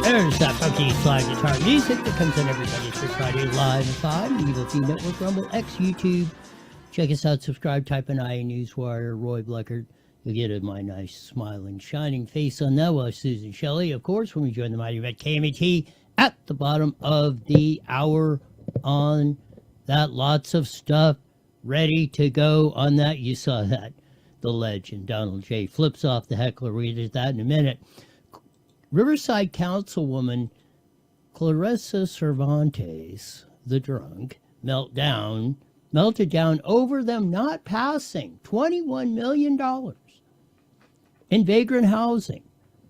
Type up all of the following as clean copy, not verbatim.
There's that funky slide guitar music that comes in every Monday through Friday live at 5. The Evil Feed Network, Rumble, X, YouTube. Check us out, subscribe, type in IA Newswire, Roy Bleckert. You'll get my nice, smiling, shining face on that. Well, Susan Shelley, of course, when we join the Mighty Red KMET at the bottom of the hour on that. Lots of stuff ready to go on that. You saw that. The legend, Donald J. flips off the heckler. We'll get to that in a minute. Riverside Councilwoman Clarissa Cervantes, the drunk, melted down over them not passing $21 million in vagrant housing.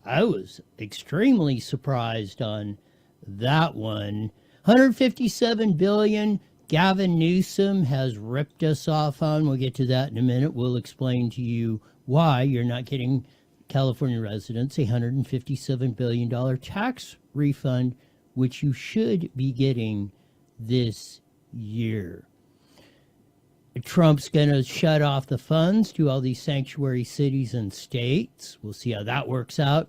I was extremely surprised on that one. $157 billion Gavin Newsom has ripped us off on. We'll get to that in a minute. We'll explain to you why you're not getting California residents a $157 billion tax refund, which you should be getting this year. Trump's going to shut off the funds to all these sanctuary cities and states. We'll see how that works out.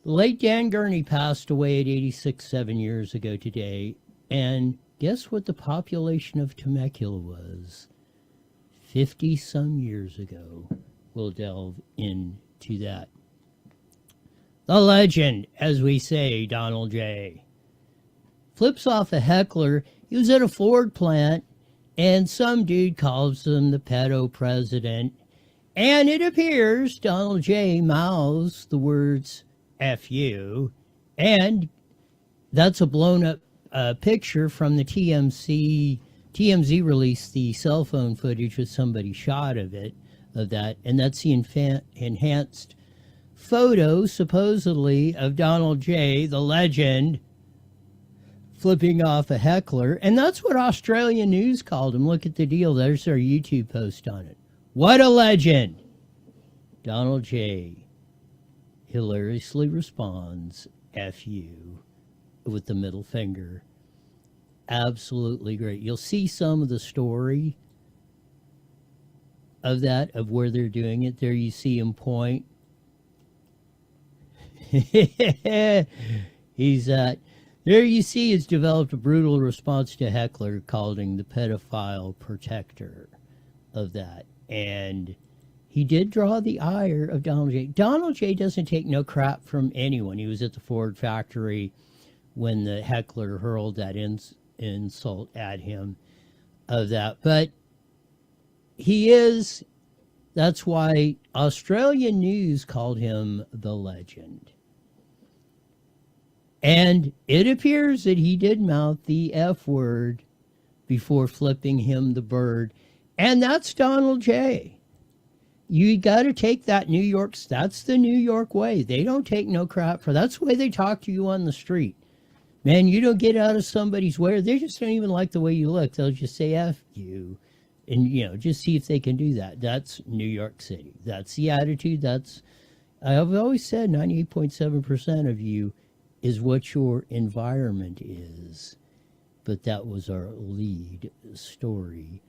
The late Dan Gurney passed away at 86 7 years ago today. And guess what the population of Temecula was 50-some years ago? We'll delve into that. The legend, as we say, Donald J. flips off a heckler. He was at a Ford plant, and some dude calls him the pedo president. And it appears Donald J. mouths the words F you. And that's a blown-up picture from the TMZ released the cell phone footage with somebody shot of that, and that's the enhanced photo, supposedly, of Donald J., the legend, flipping off a heckler, and that's what Australian News called him. Look at the deal. There's our YouTube post on it. What a legend! Donald J. hilariously responds, F you, with the middle finger. Absolutely great. You'll see some of the story of that, of where they're doing it. There you see him point. He's there you see he's developed a brutal response to Heckler, calling the pedophile protector of that. And he did draw the ire of Donald J. Donald J. doesn't take no crap from anyone. He was at the Ford factory when the heckler hurled that insult at him of that. But that's why Australian News called him the legend. And it appears that he did mouth the F word before flipping him the bird. And that's Donald J. You got to take that that's the New York way. They don't take no crap that's the way they talk to you on the street. Man, you don't get out of somebody's way. They just don't even like the way you look. They'll just say F you. And, just see if they can do that. That's New York City. That's the attitude. I've always said 98.7% of you is what your environment is. But that was our lead story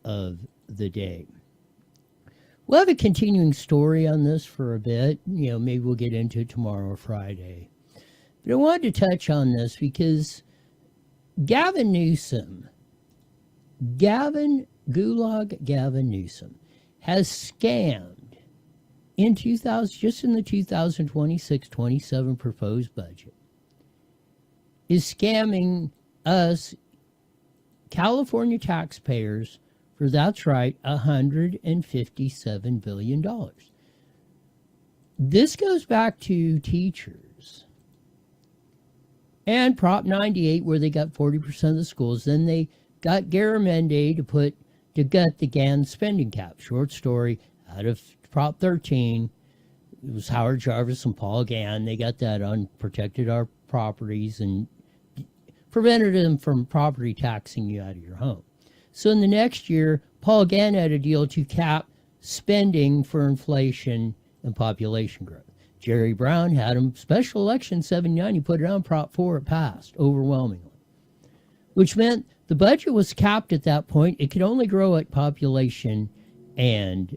of the day. We'll have a continuing story on this for a bit. Maybe we'll get into it tomorrow or Friday. But I wanted to touch on this because Gavin Newsom, Gavin Newsom, has scammed in just in the 2026-27 proposed budget, is scamming us California taxpayers for, that's right, $157 billion. This goes back to teachers and Prop 98, where they got 40% of the schools. Then they got Garamendi to gut the GAN spending cap. Short story out of Prop 13. It was Howard Jarvis and Paul Gann. They got that on, protected our properties and prevented them from property taxing you out of your home. So in the next year, Paul Gann had a deal to cap spending for inflation and population growth. Jerry Brown had him special election 79. He put it on Prop 4. It passed overwhelmingly, which meant the budget was capped at that point. It could only grow at population and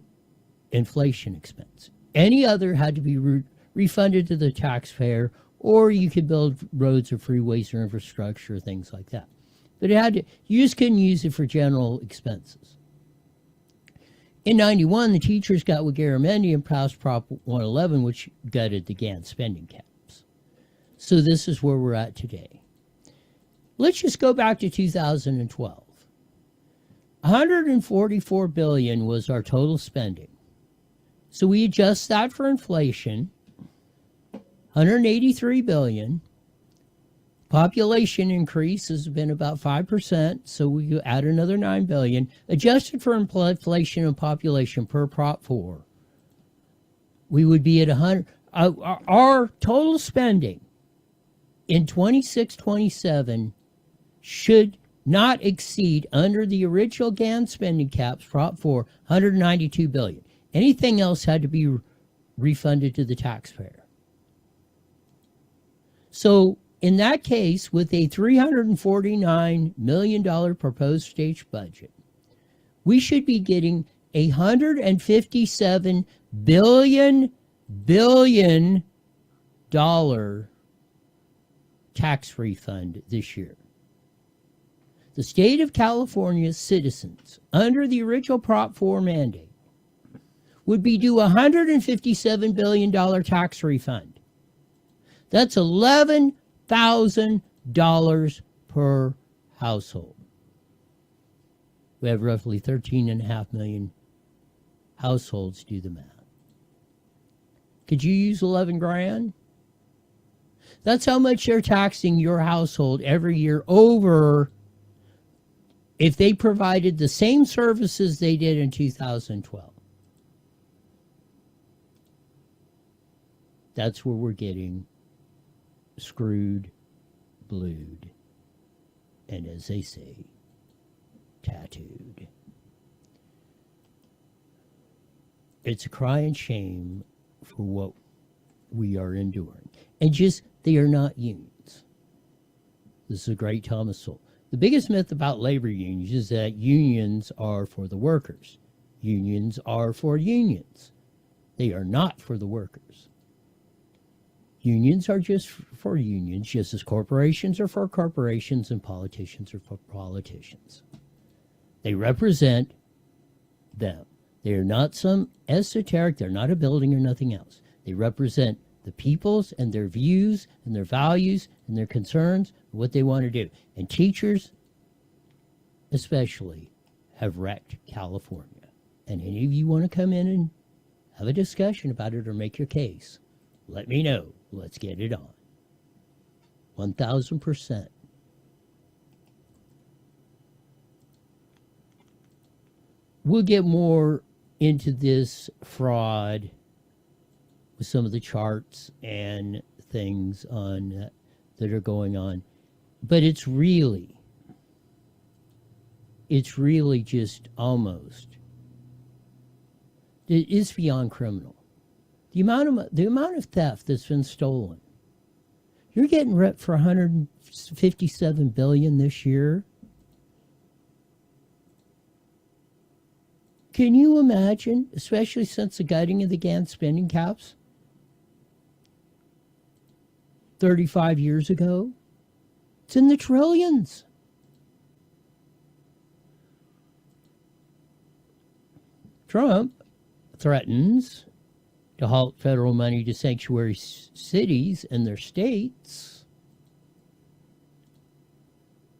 inflation expense. Any other had to be refunded to the taxpayer or you could build roads or freeways or infrastructure, things like that. But you just couldn't use it for general expenses. In 91, the teachers got with Garamendi and passed Prop 111, which gutted the GAN spending caps. So this is where we're at today. Let's just go back to 2012. $144 billion was our total spending. So we adjust that for inflation, $183 billion. Population increase has been about 5%, so we add another $9 billion. Adjusted for inflation and population per Prop 4, we would be at 100. Our total spending in 26-27 should not exceed, under the original GAN spending caps, Prop 4, $192 billion. Anything else had to be refunded to the taxpayer. So in that case, with a $349 million proposed state budget, we should be getting a $157 billion tax refund this year. The state of California's citizens, under the original Prop 4 mandate, would be due a $157 billion tax refund. That's $11,000 per household. We have roughly 13.5 million households. Do the math. Could you use 11 grand? That's how much they're taxing your household every year over if they provided the same services they did in 2012. That's where we're getting screwed, blued, and as they say, tattooed. It's a cry and shame for what we are enduring. And just, they are not unions. This is a great Thomas Sowell. The biggest myth about labor unions is that unions are for the workers. Unions are for unions. They are not for the workers. Unions are just for unions, just as corporations are for corporations and politicians are for politicians. They represent them. They are not some esoteric, they're not a building or nothing else. They represent the peoples and their views and their values and their concerns, what they want to do. And teachers, especially, have wrecked California. And any of you want to come in and have a discussion about it or make your case, let me know. Let's get it on. 1,000%. We'll get more into this fraud with some of the charts and things on that are going on. But it's really just almost, it is beyond criminal. The amount of theft that's been stolen. You're getting ripped for $157 billion this year. Can you imagine, especially since the gutting of the GAN spending caps 35 years ago? It's in the trillions. Trump threatens to halt federal money to sanctuary cities and their states.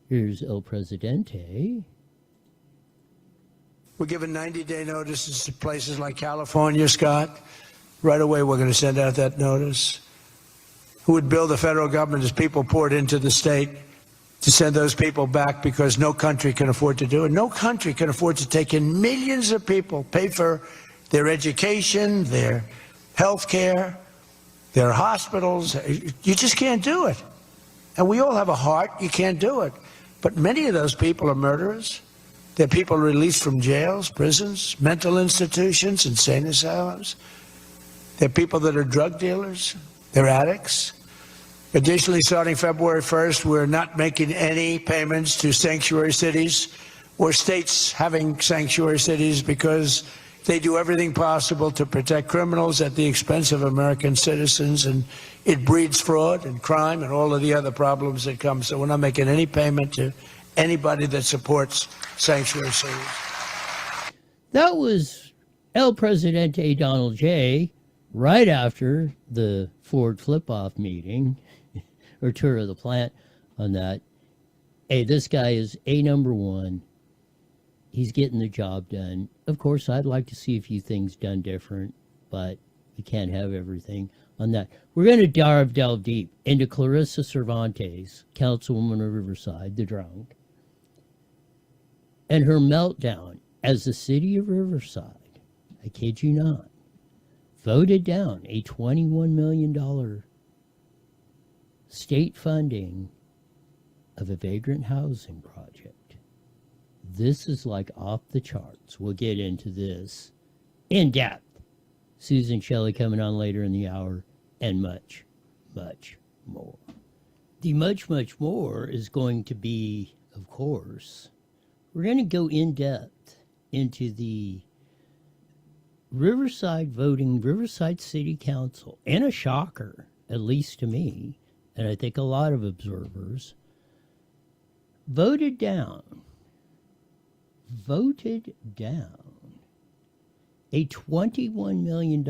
Here's El Presidente. We're giving 90-day notices to places like California, Scott. Right away, we're going to send out that notice. Who would bill the federal government as people poured into the state to send those people back because no country can afford to do it? No country can afford to take in millions of people, pay for their education, their health care, their hospitals. You just can't do it. And we all have a heart. You can't do it. But many of those people are murderers. They're people released from jails, prisons, mental institutions, insane asylums. They're people that are drug dealers. They're addicts. Additionally, starting February 1st, we're not making any payments to sanctuary cities or states having sanctuary cities because They do everything possible to protect criminals at the expense of American citizens, and it breeds fraud and crime and all of the other problems that come. So we're not making any payment to anybody that supports sanctuary cities. That was El Presidente Donald J. right after the Ford flip-off meeting or tour of the plant on that. Hey, this guy is number one. He's getting the job done. Of course, I'd like to see a few things done different, but you can't have everything on that. We're going to delve deep into Clarissa Cervantes, Councilwoman of Riverside, the drunk, and her meltdown as the city of Riverside, I kid you not, voted down a $21 million state funding of a vagrant housing project. This is like off the charts. We'll get into this in depth. Susan Shelley coming on later in the hour, and much, much more. The much, much more is going to be, of course, we're going to go in depth into the Riverside voting, Riverside City Council, and a shocker, at least to me, and I think a lot of observers, voted down a $21 million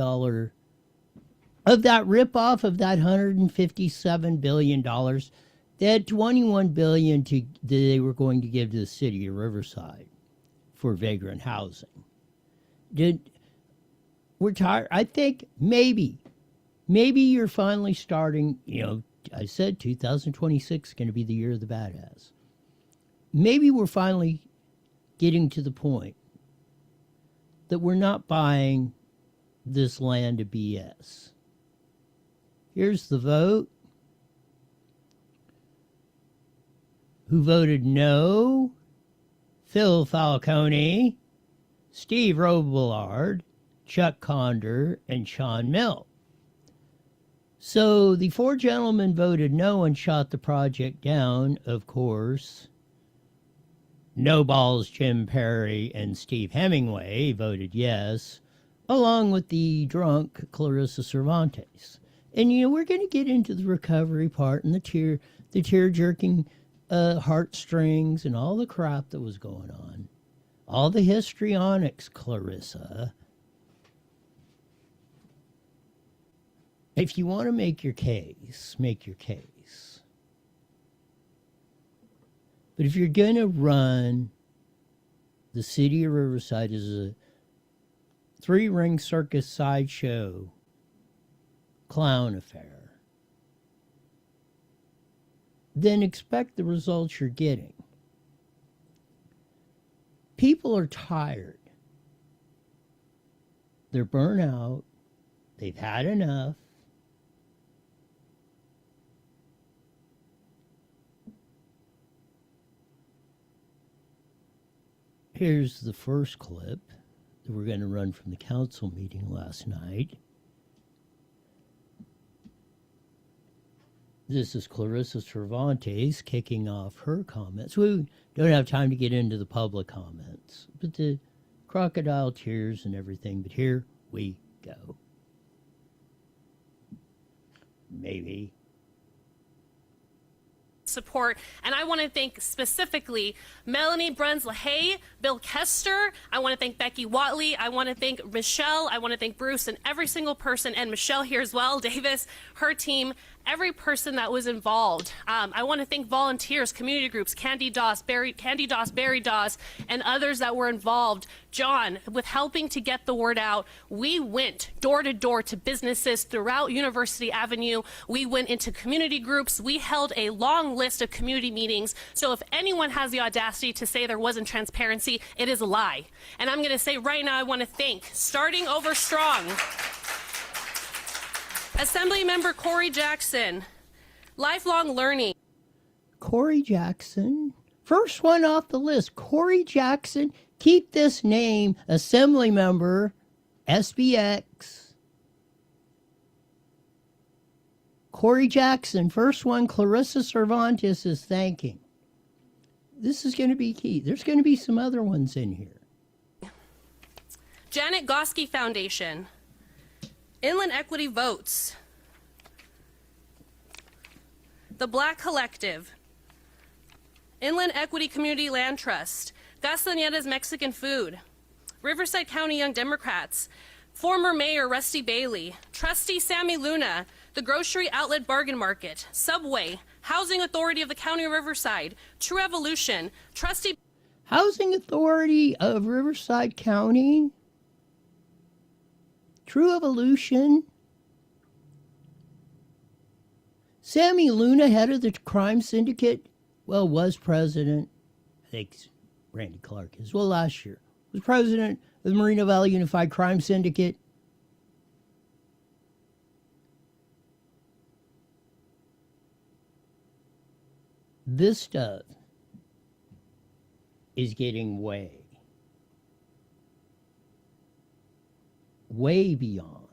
of that ripoff of that $157 billion. They had $21 billion that they were going to give to the city of Riverside for vagrant housing. We're tired. I think maybe you're finally starting, I said 2026 is going to be the year of the badass. Maybe we're finally getting to the point that we're not buying this land of BS. Here's the vote. Who voted no? Phil Falcone, Steve Robillard, Chuck Conder, and Sean Mill. So the four gentlemen voted no and shot the project down, of course. No Balls Jim Perry and Steve Hemingway voted yes, along with the drunk Clarissa Cervantes. And, we're going to get into the recovery part and the tear-jerking heartstrings and all the crap that was going on. All the histrionics, Clarissa. If you want to make your case, make your case. But if you're going to run the city of Riverside as a three-ring circus sideshow clown affair, then expect the results you're getting. People are tired. They're burnt out. They've had enough. Here's the first clip that we're going to run from the council meeting last night. This is Clarissa Cervantes kicking off her comments. We don't have time to get into the public comments, but the crocodile tears and everything. But here we go. Maybe. Support, and I want to thank specifically Melanie Bruns-LaHaye, Bill Kester. I want to thank Becky Watley. I want to thank Michelle. I want to thank Bruce and every single person, and Michelle here as well, Davis, her team, every person that was involved. I want to thank volunteers, community groups, Candy Doss, Barry Doss, and others that were involved. John, with helping to get the word out, we went door to door to businesses throughout University Avenue. We went into community groups. We held a long list of community meetings. So if anyone has the audacity to say there wasn't transparency, it is a lie. And I'm going to say right now, I want to thank, starting over strong, Assemblymember Corey Jackson, Lifelong Learning. Corey Jackson, first one off the list. Corey Jackson, keep this name, Assemblymember, SBX. Corey Jackson, first one Clarissa Cervantes is thanking. This is going to be key. There's going to be some other ones in here. Janet Goski Foundation, Inland Equity Votes, the Black Collective, Inland Equity Community Land Trust, Gastaneda's Mexican Food, Riverside County Young Democrats, former Mayor Rusty Bailey, Trustee Sammy Luna, the Grocery Outlet Bargain Market, Subway, Housing Authority of the County of Riverside, True Evolution, Trustee... Housing Authority of Riverside County, True Evolution, Sammy Luna, head of the crime syndicate, well, was president, I think Randy Clark is, well, last year, was president of the Moreno Valley Unified Crime Syndicate. This stuff is getting way beyond.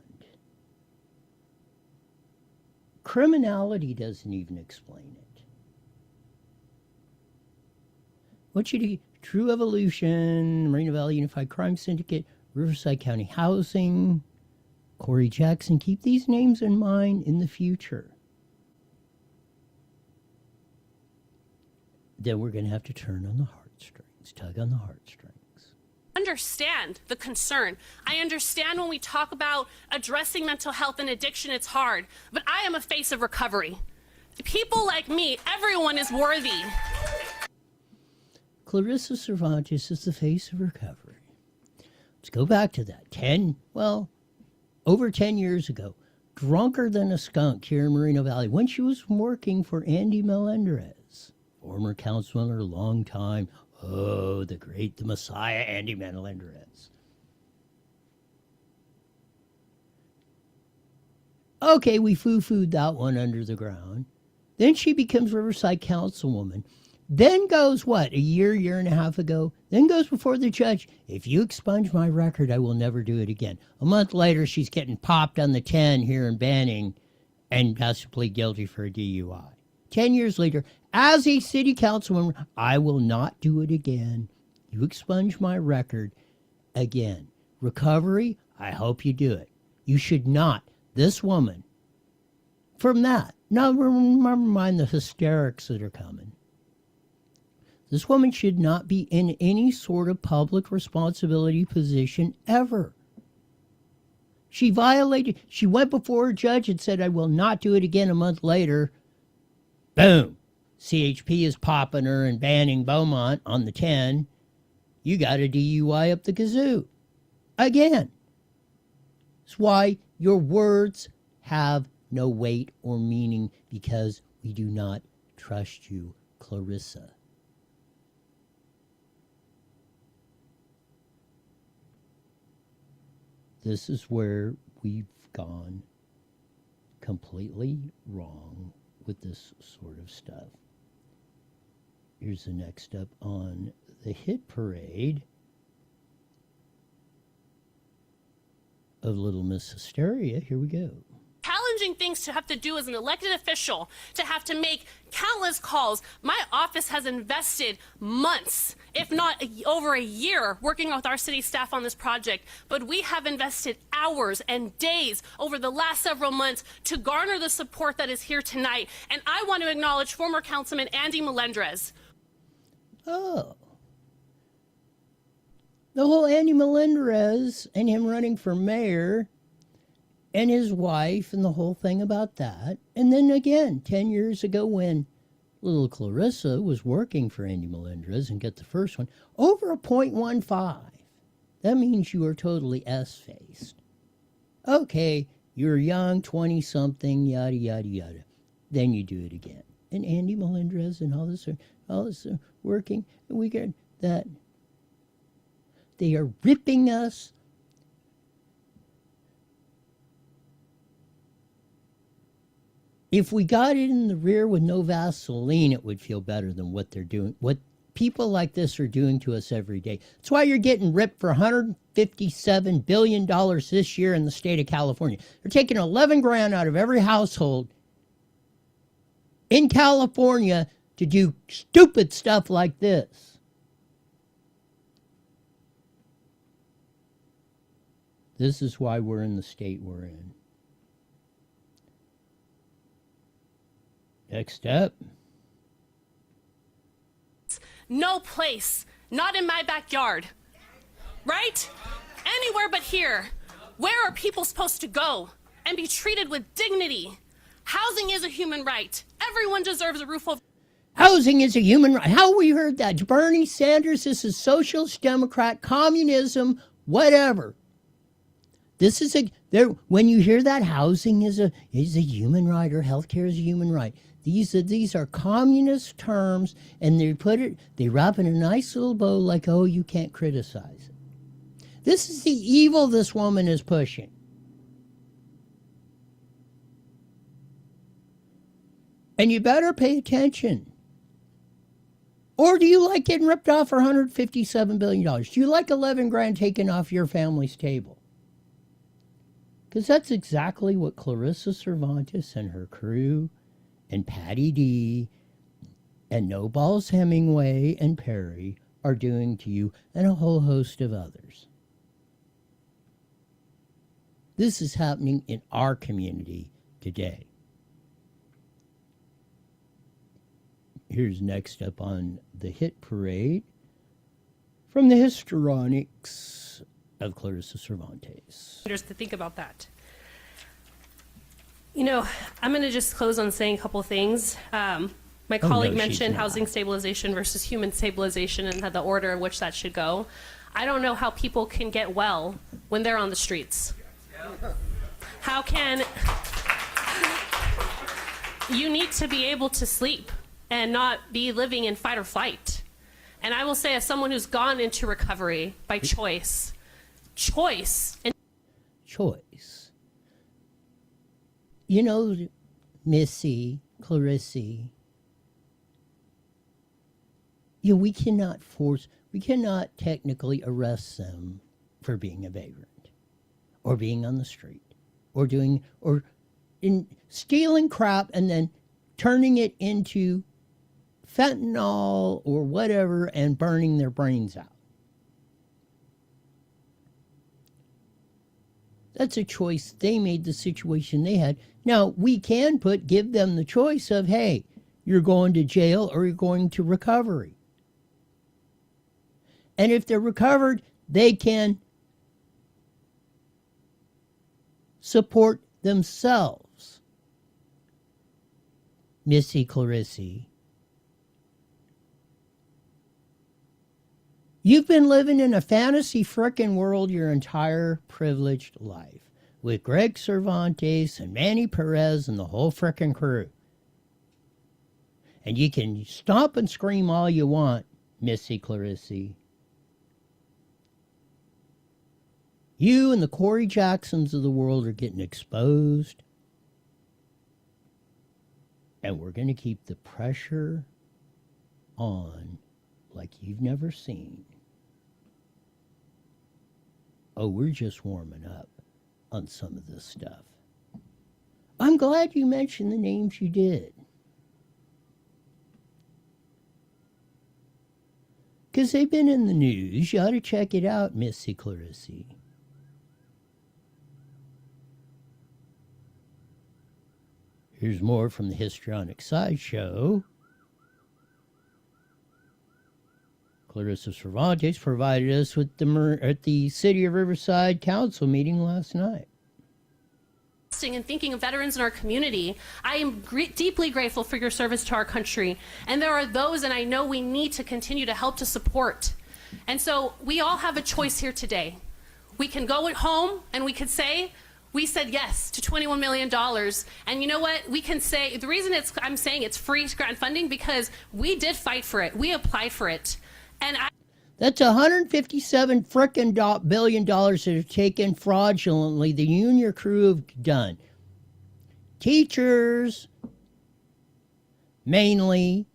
Criminality doesn't even explain it. What you do? True Evolution, Moreno Valley Unified Crime Syndicate, Riverside County Housing, Corey Jackson. Keep these names in mind in the future. Then we're going to have to turn on the heartstrings, tug on the heartstrings. Understand the concern. I understand when we talk about addressing mental health and addiction, it's hard, but I am a face of recovery. People like me, everyone is worthy. Clarissa Cervantes is the face of recovery. Let's go back to that. Over 10 years ago, drunker than a skunk here in Moreno Valley, when she was working for Andy Melendrez, former councilman, long time, the Messiah, Andy Melendrez. Okay, we foo-fooed that one under the ground. Then she becomes Riverside councilwoman. Then goes, a year and a half ago, then goes before the judge, if you expunge my record, I will never do it again. A month later, she's getting popped on the 10 here in Banning and has to plead guilty for a DUI. 10 years later, as a city councilwoman, I will not do it again. You expunge my record again. Recovery, I hope you do it. You should not. This woman, from that, now never mind the hysterics that are coming. This woman should not be in any sort of public responsibility position ever. She went before a judge and said, I will not do it again. A month later, boom, CHP is popping her and banning Beaumont on the 10. You got a DUI up the kazoo. Again. That's why your words have no weight or meaning, because we do not trust you, Clarissa. This is where we've gone completely wrong with this sort of stuff. Here's the next up on the hit parade of Little Miss Hysteria. Here we go. Challenging things to have to do as an elected official, to have to make countless calls. My office has invested months, if not over a year, working with our city staff on this project. But we have invested hours and days over the last several months to garner the support that is here tonight. And I want to acknowledge former Councilman Andy Melendrez. Oh. The whole Andy Melendrez and him running for mayor and his wife and the whole thing about that. And then again, 10 years ago when little Clarissa was working for Andy Melendrez and got the first one, over a 0.15. That means you are totally S-faced. Okay, you're young, 20-something, yada, yada, yada. Then you do it again. And Andy Melendrez and all this working, and we get that. They are ripping us. If we got it in the rear with no Vaseline, it would feel better than what they're doing. What people like this are doing to us every day. That's why you're getting ripped for $157 billion this year in the state of California. They're taking 11 grand out of every household in California to do stupid stuff like this. This is why we're in the state we're in. Next up. No place, not in my backyard, right? Anywhere but here. Where are people supposed to go and be treated with dignity? Housing is a human right. Everyone deserves a roof over. Housing is a human right. How we heard that? Bernie Sanders, this is socialist, Democrat, communism, whatever. This is when you hear that housing is a human right or healthcare is a human right. These are communist terms, and they wrap in a nice little bow like, oh, you can't criticize it. This is the evil this woman is pushing. And you better pay attention. Or do you like getting ripped off for $157 billion? Do you like 11 grand taken off your family's table? Because that's exactly what Clarissa Cervantes and her crew and Patty D and No Balls Hemingway and Perry are doing to you and a whole host of others. This is happening in our community today. Here's next up on the hit parade from the histrionics of Clarissa Cervantes. To think about that. You know, I'm going to just close on saying a couple things. My colleague mentioned housing stabilization versus human stabilization and the order in which that should go. I don't know how people can get well when they're on the streets. How can you need to be able to sleep and not be living in fight or flight? And I will say, as someone who's gone into recovery by choice. You know, Missy, Clarissa, we cannot technically arrest them for being a vagrant or being on the street or stealing crap and then turning it into fentanyl or whatever and burning their brains out. That's a choice they made, the situation they had. Now, we can give them the choice of, hey, you're going to jail or you're going to recovery. And if they're recovered, they can support themselves. Missy Clarissa, you've been living in a fantasy frickin' world your entire privileged life with Greg Cervantes and Manny Perez and the whole frickin' crew. And you can stomp and scream all you want, Missy Clarissa. You and the Corey Jacksons of the world are getting exposed. And we're going to keep the pressure on like you've never seen. Oh, we're just warming up on some of this stuff. I'm glad you mentioned the names you did. Because they've been in the news. You ought to check it out, Missy Clarissa. Here's more from the Histrionic Sideshow. Clarissa Cervantes provided us with at the City of Riverside Council meeting last night. And thinking of veterans in our community, I am deeply grateful for your service to our country. And there are those, and I know we need to continue to help to support. And so we all have a choice here today. We can go at home and we could say, we said yes to $21 million. And you know what? We can say, the reason I'm saying it's free grant funding because we did fight for it. We applied for it. And that's $157 frickin' billion that are taken fraudulently. The you and your crew have done. Teachers, mainly,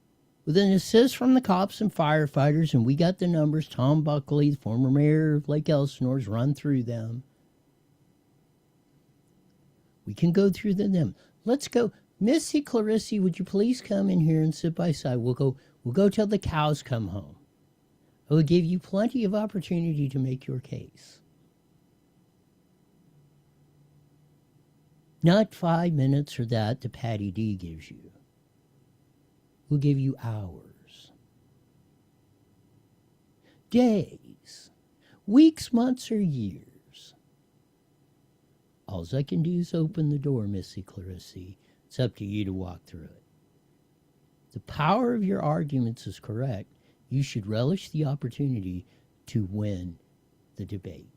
with an assist from the cops and firefighters, and we got the numbers. Tom Buckley, the former mayor of Lake Elsinore's run through them. We can go through them. Let's go. Missy Clarissa, would you please come in here and sit by side? We'll go till the cows come home. I will give you plenty of opportunity to make your case. Not 5 minutes or that Patty D gives you. We'll give you hours, days, weeks, months, or years. All I can do is open the door, Missy Clarissy. It's up to you to walk through it. The power of your arguments is correct. You should relish the opportunity to win the debate.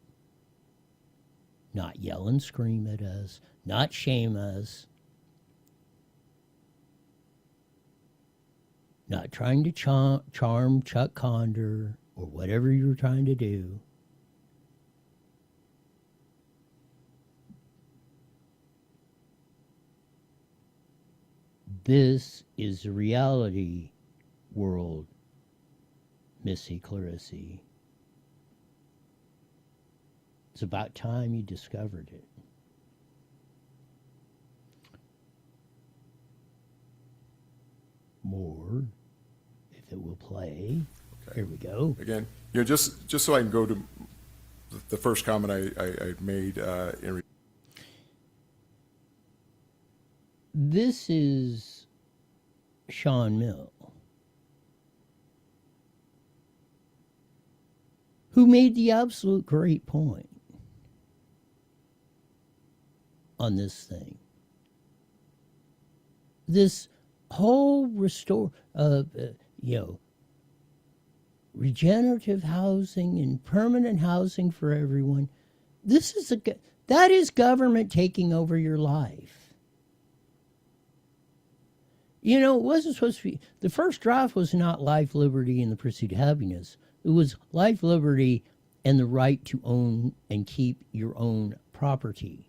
Not yell and scream at us, not shame us, not trying to charm Chuck Conder or whatever you're trying to do. This is the reality world, Missy Clarissy. It's about time you discovered it. More, if it will play. Okay. Here we go. Again, just so I can go to the first comment I made in. This is Sean Mill, who made the absolute great point on this thing. This whole regenerative housing and permanent housing for everyone. That is government taking over your life. You know, it wasn't supposed to be. The first draft was not life, liberty, and the pursuit of happiness. It was life, liberty, and the right to own and keep your own property.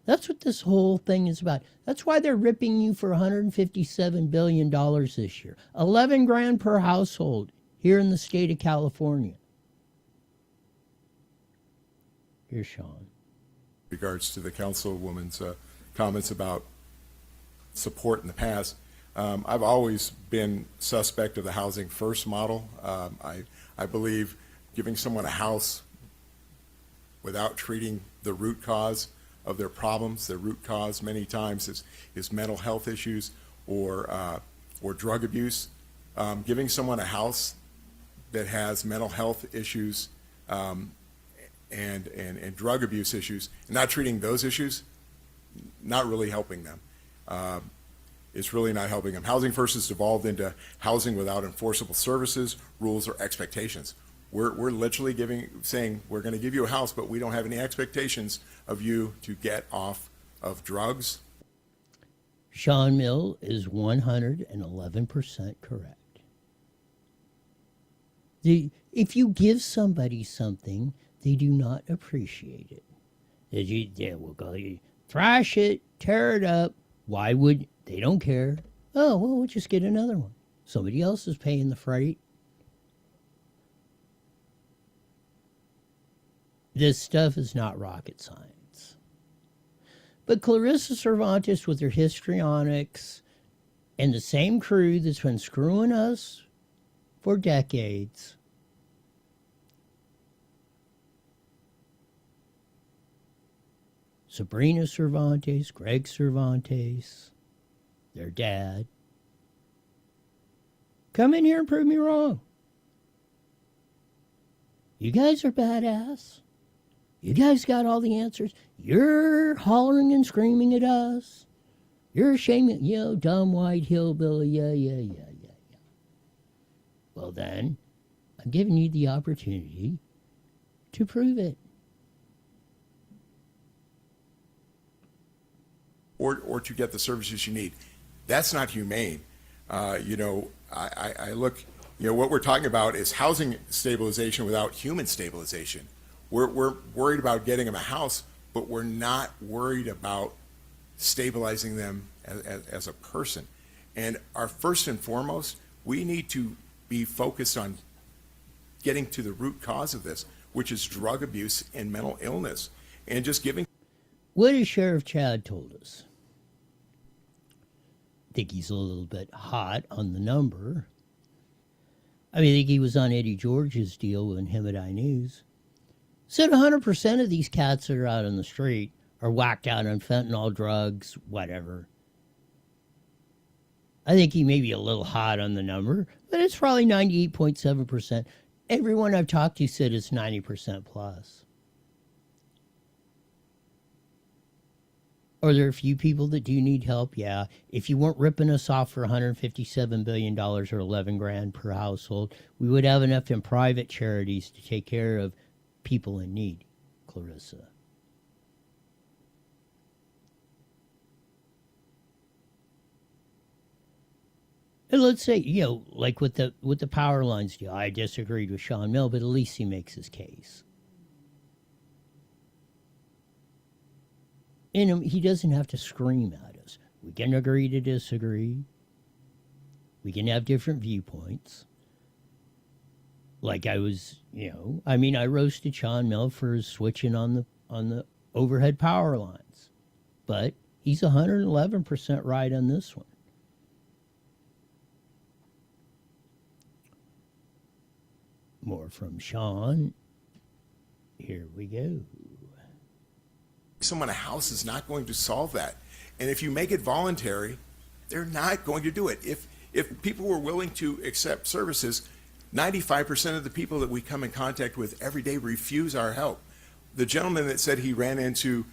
That's what this whole thing is about. That's why they're ripping you for $157 billion this year. 11 grand per household here in the state of California. Here's Sean. Regards to the councilwoman's comments about support in the past, I've always been suspect of the housing first model. I believe giving someone a house without treating the root cause of their problems. Their root cause many times is mental health issues or drug abuse. Giving someone a house that has mental health issues and drug abuse issues, and not treating those issues, not really helping them. It's really not helping them. Housing First has devolved into housing without enforceable services, rules, or expectations. We're literally saying we're going to give you a house, but we don't have any expectations of you to get off of drugs. Sean Mill is 111% correct. If you give somebody something, they do not appreciate it. We'll go thrash it, tear it up. Why would they don't care? Oh, well, we'll just get another one. Somebody else is paying the freight. This stuff is not rocket science. But Clarissa Cervantes with her histrionics and the same crew that's been screwing us for decades Sabrina Cervantes, Greg Cervantes, their dad. Come in here and prove me wrong. You guys are badass. You guys got all the answers. You're hollering and screaming at us. You're shaming, dumb white hillbilly, yeah. Well then, I'm giving you the opportunity to prove it. Or to get the services you need. That's not humane. I look, what we're talking about is housing stabilization without human stabilization. We're worried about getting them a house, but we're not worried about stabilizing them as a person. And our first and foremost, we need to be focused on getting to the root cause of this, which is drug abuse and mental illness, and just giving. What has Sheriff Chad told us? I think he's a little bit hot on the number. I think he was on Eddie George's deal in Hemedai News. said 100% of these cats that are out on the street are whacked out on fentanyl, drugs, whatever. I think he may be a little hot on the number, but it's probably 98.7%. Everyone I've talked to said it's 90% plus. Are there a few people that do need help? Yeah. If you weren't ripping us off for $157 billion or $11,000 per household, we would have enough in private charities to take care of people in need, Clarissa. And let's say, like with the power lines deal, I disagreed with Sean Mill, but at least he makes his case. And he doesn't have to scream at us. We can agree to disagree. We can have different viewpoints. Like I was, I roasted Sean Mill for switching on the overhead power lines. But he's 111% right on this one. More from Sean. Here we go. Someone a house is not going to solve that. And if you make it voluntary, they're not going to do it. If people were willing to accept services, 95% of the people that we come in contact with every day refuse our help. The gentleman that said he ran into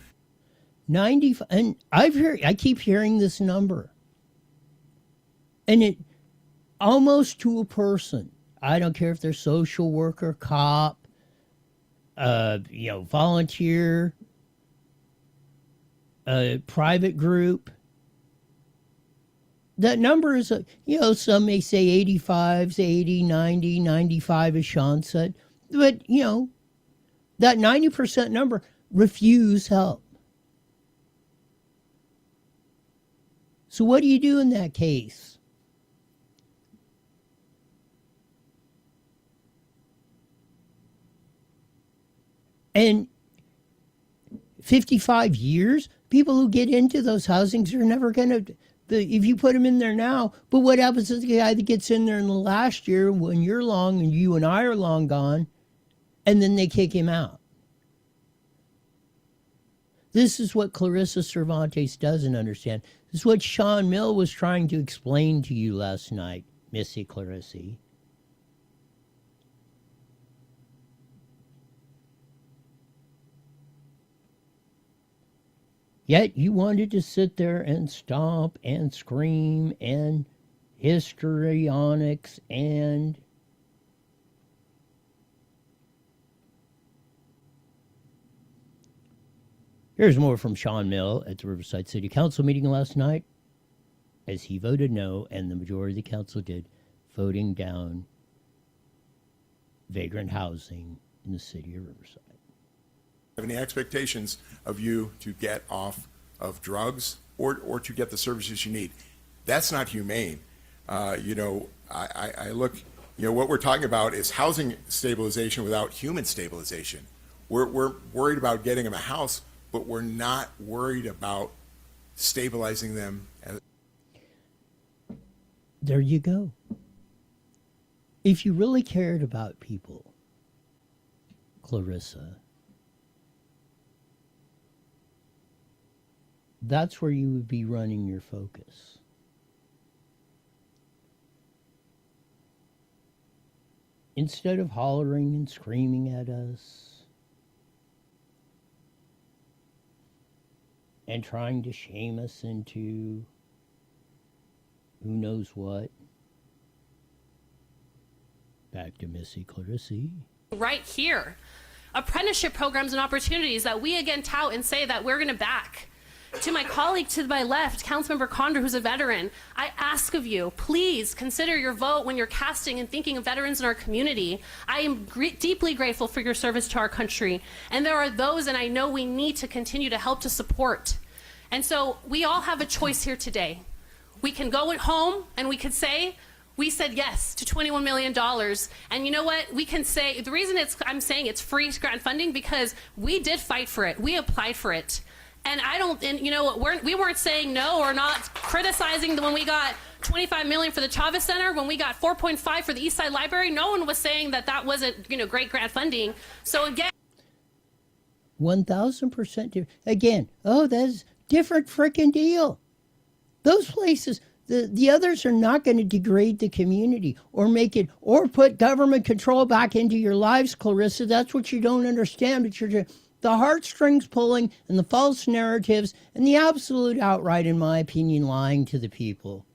95, and I keep hearing this number. And it almost to a person. I don't care if they're social worker, cop, volunteer, private group. That number is, some may say 85, 80, 90, 95, as Sean said. But, that 90% number refuse help. So what do you do in that case? And 55 years, people who get into those housings are never going to, if you put them in there now, but what happens to the guy that gets in there in the last year when you're long and you and I are long gone, and then they kick him out? This is what Clarissa Cervantes doesn't understand. This is what Sean Mill was trying to explain to you last night, Missy Clarissa. Yet you wanted to sit there and stomp and scream and histrionics and here's more from Sean Mill at the Riverside City Council meeting last night as he voted no, and the majority of the council did, voting down vagrant housing in the city of Riverside. Have any expectations of you to get off of drugs or to get the services you need? That's not humane. I look, what we're talking about is housing stabilization without human stabilization. We're worried about getting them a house, but we're not worried about stabilizing them. There you go. If you really cared about people, Clarissa, that's where you would be running your focus. Instead of hollering and screaming at us and trying to shame us into who knows what. Back to Missy Clarissa. Right here. Apprenticeship programs and opportunities that we again tout and say that we're going to back. To my colleague to my left, Councilmember Condor, who's a veteran, I ask of you, please consider your vote when you're casting and thinking of veterans in our community. I am deeply grateful for your service to our country. And there are those, and I know we need to continue to help to support. And so we all have a choice here today. We can go at home and we could say, we said yes to $21 million. And you know what? We can say, the reason I'm saying it's free grant funding because we did fight for it. We applied for it. And we weren't saying no or not criticizing when we got $25 million for the Chavez Center, when we got $4.5 for the East Side Library. No one was saying that wasn't, great grant funding. So again. 1,000% different. Again, oh, that's different freaking deal. Those places, the others are not going to degrade the community or make it, or put government control back into your lives, Clarissa. That's what you don't understand. But you're the heartstrings pulling and the false narratives and the absolute outright, in my opinion, lying to the people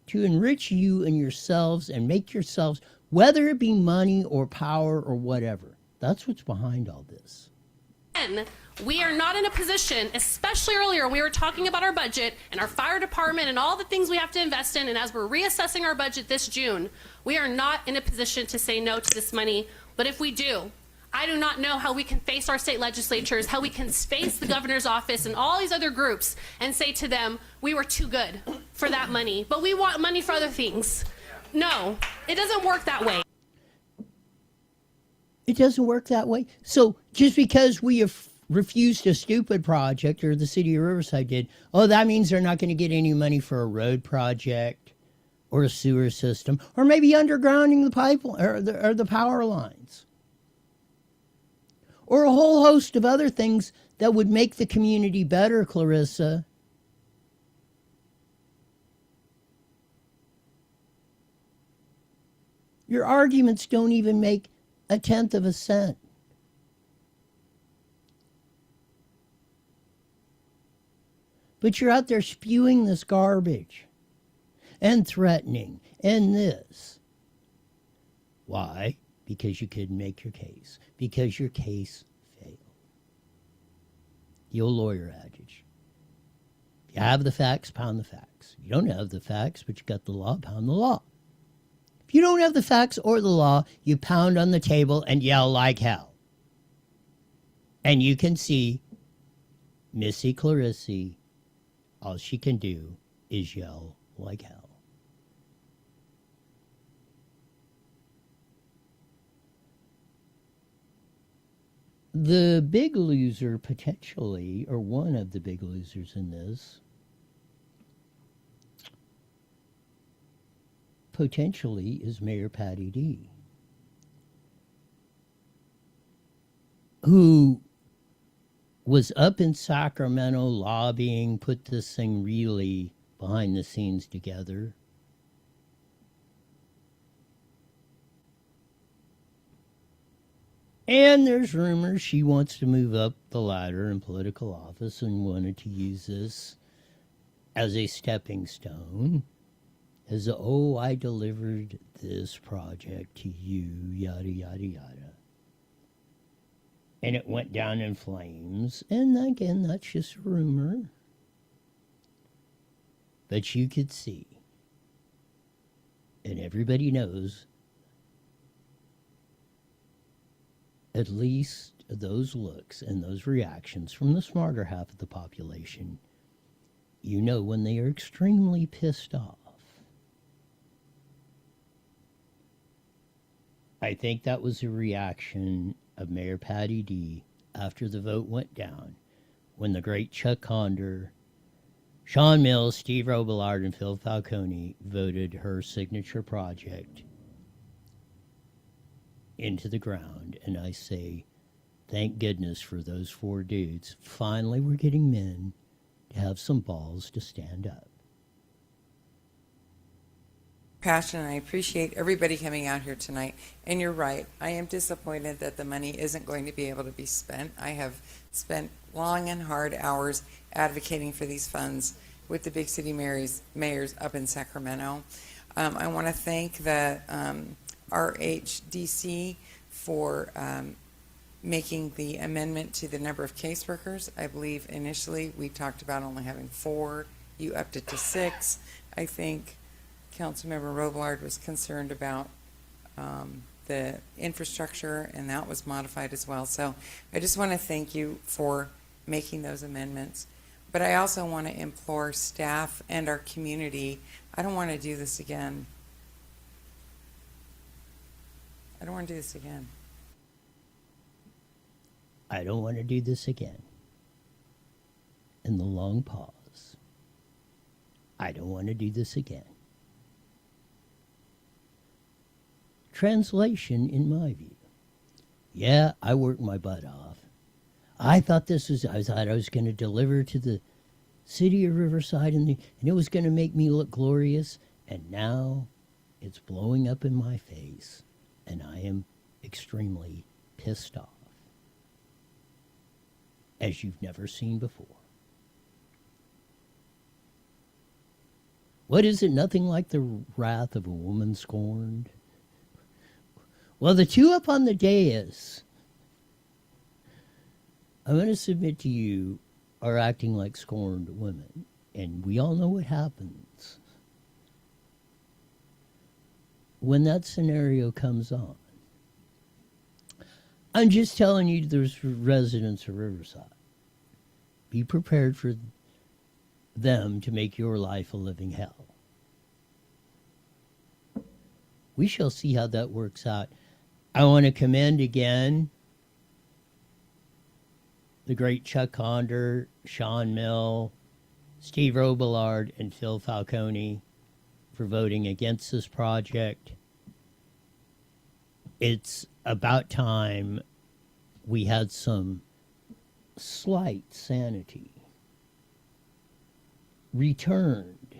to enrich you and yourselves and make yourselves, whether it be money or power or whatever. That's what's behind all this. We are not in a position, especially earlier, we were talking about our budget and our fire department and all the things we have to invest in. And as we're reassessing our budget this June, we are not in a position to say no to this money. But if we do, I do not know how we can face our state legislatures, how we can face the governor's office and all these other groups and say to them, we were too good for that money, but we want money for other things. No, it doesn't work that way. It doesn't work that way. So just because we have refused a stupid project, or the city of Riverside did, oh, that means they're not going to get any money for a road project or a sewer system, or maybe undergrounding the pipeline or the power lines, or a whole host of other things that would make the community better, Clarissa. Your arguments don't even make a tenth of a cent. But you're out there spewing this garbage and threatening and this. Why? Because you couldn't make your case. Because your case failed. The old lawyer adage. If you have the facts, pound the facts. If you don't have the facts, but you got the law, pound the law. If you don't have the facts or the law, you pound on the table and yell like hell. And you can see Missy Clarissa, all she can do is yell like hell. The big loser, potentially, or one of the big losers in this, potentially, is Mayor Patty D., who was up in Sacramento lobbying, put this thing really behind the scenes together. And there's rumors she wants to move up the ladder in political office and wanted to use this as a stepping stone. As, oh, I delivered this project to you, yada, yada, yada. And it went down in flames. And again, that's just a rumor. But you could see, and everybody knows, at least those looks and those reactions from the smarter half of the population, you know when they are extremely pissed off. I think that was a reaction of Mayor Patty D. after the vote went down, when the great Chuck Conder, Sean Mills, Steve Robillard, and Phil Falcone voted her signature project into the ground. And I say, thank goodness for those four dudes. Finally, we're getting men to have some balls to stand up. Passion, and I appreciate everybody coming out here tonight. And you're right, I am disappointed that the money isn't going to be able to be spent. I have spent long and hard hours advocating for these funds with the big city mayors up in Sacramento. I want to thank the RHDC for making the amendment to the number of caseworkers. I believe initially we talked about only having 4. You upped it to 6. I think Councilmember Robillard was concerned about the infrastructure, and that was modified as well. So I just want to thank you for making those amendments. But I also want to implore staff and our community, I don't want to do this again. I don't want to do this again. I don't want to do this again. And the long pause. I don't want to do this again. Translation, in my view. Yeah, I worked my butt off. I thought I was going to deliver to the city of Riverside, and it was going to make me look glorious. And now it's blowing up in my face, and I am extremely pissed off, as you've never seen before. What is it? Nothing like the wrath of a woman scorned? Well, the two up on the dais, I'm going to submit to you, are acting like scorned women. And we all know what happens when that scenario comes on. I'm just telling you, there's residents of Riverside. Be prepared for them to make your life a living hell. We shall see how that works out. I want to commend again the great Chuck Conder, Sean Mill, Steve Robillard, and Phil Falcone for voting against this project. It's about time we had some slight sanity returned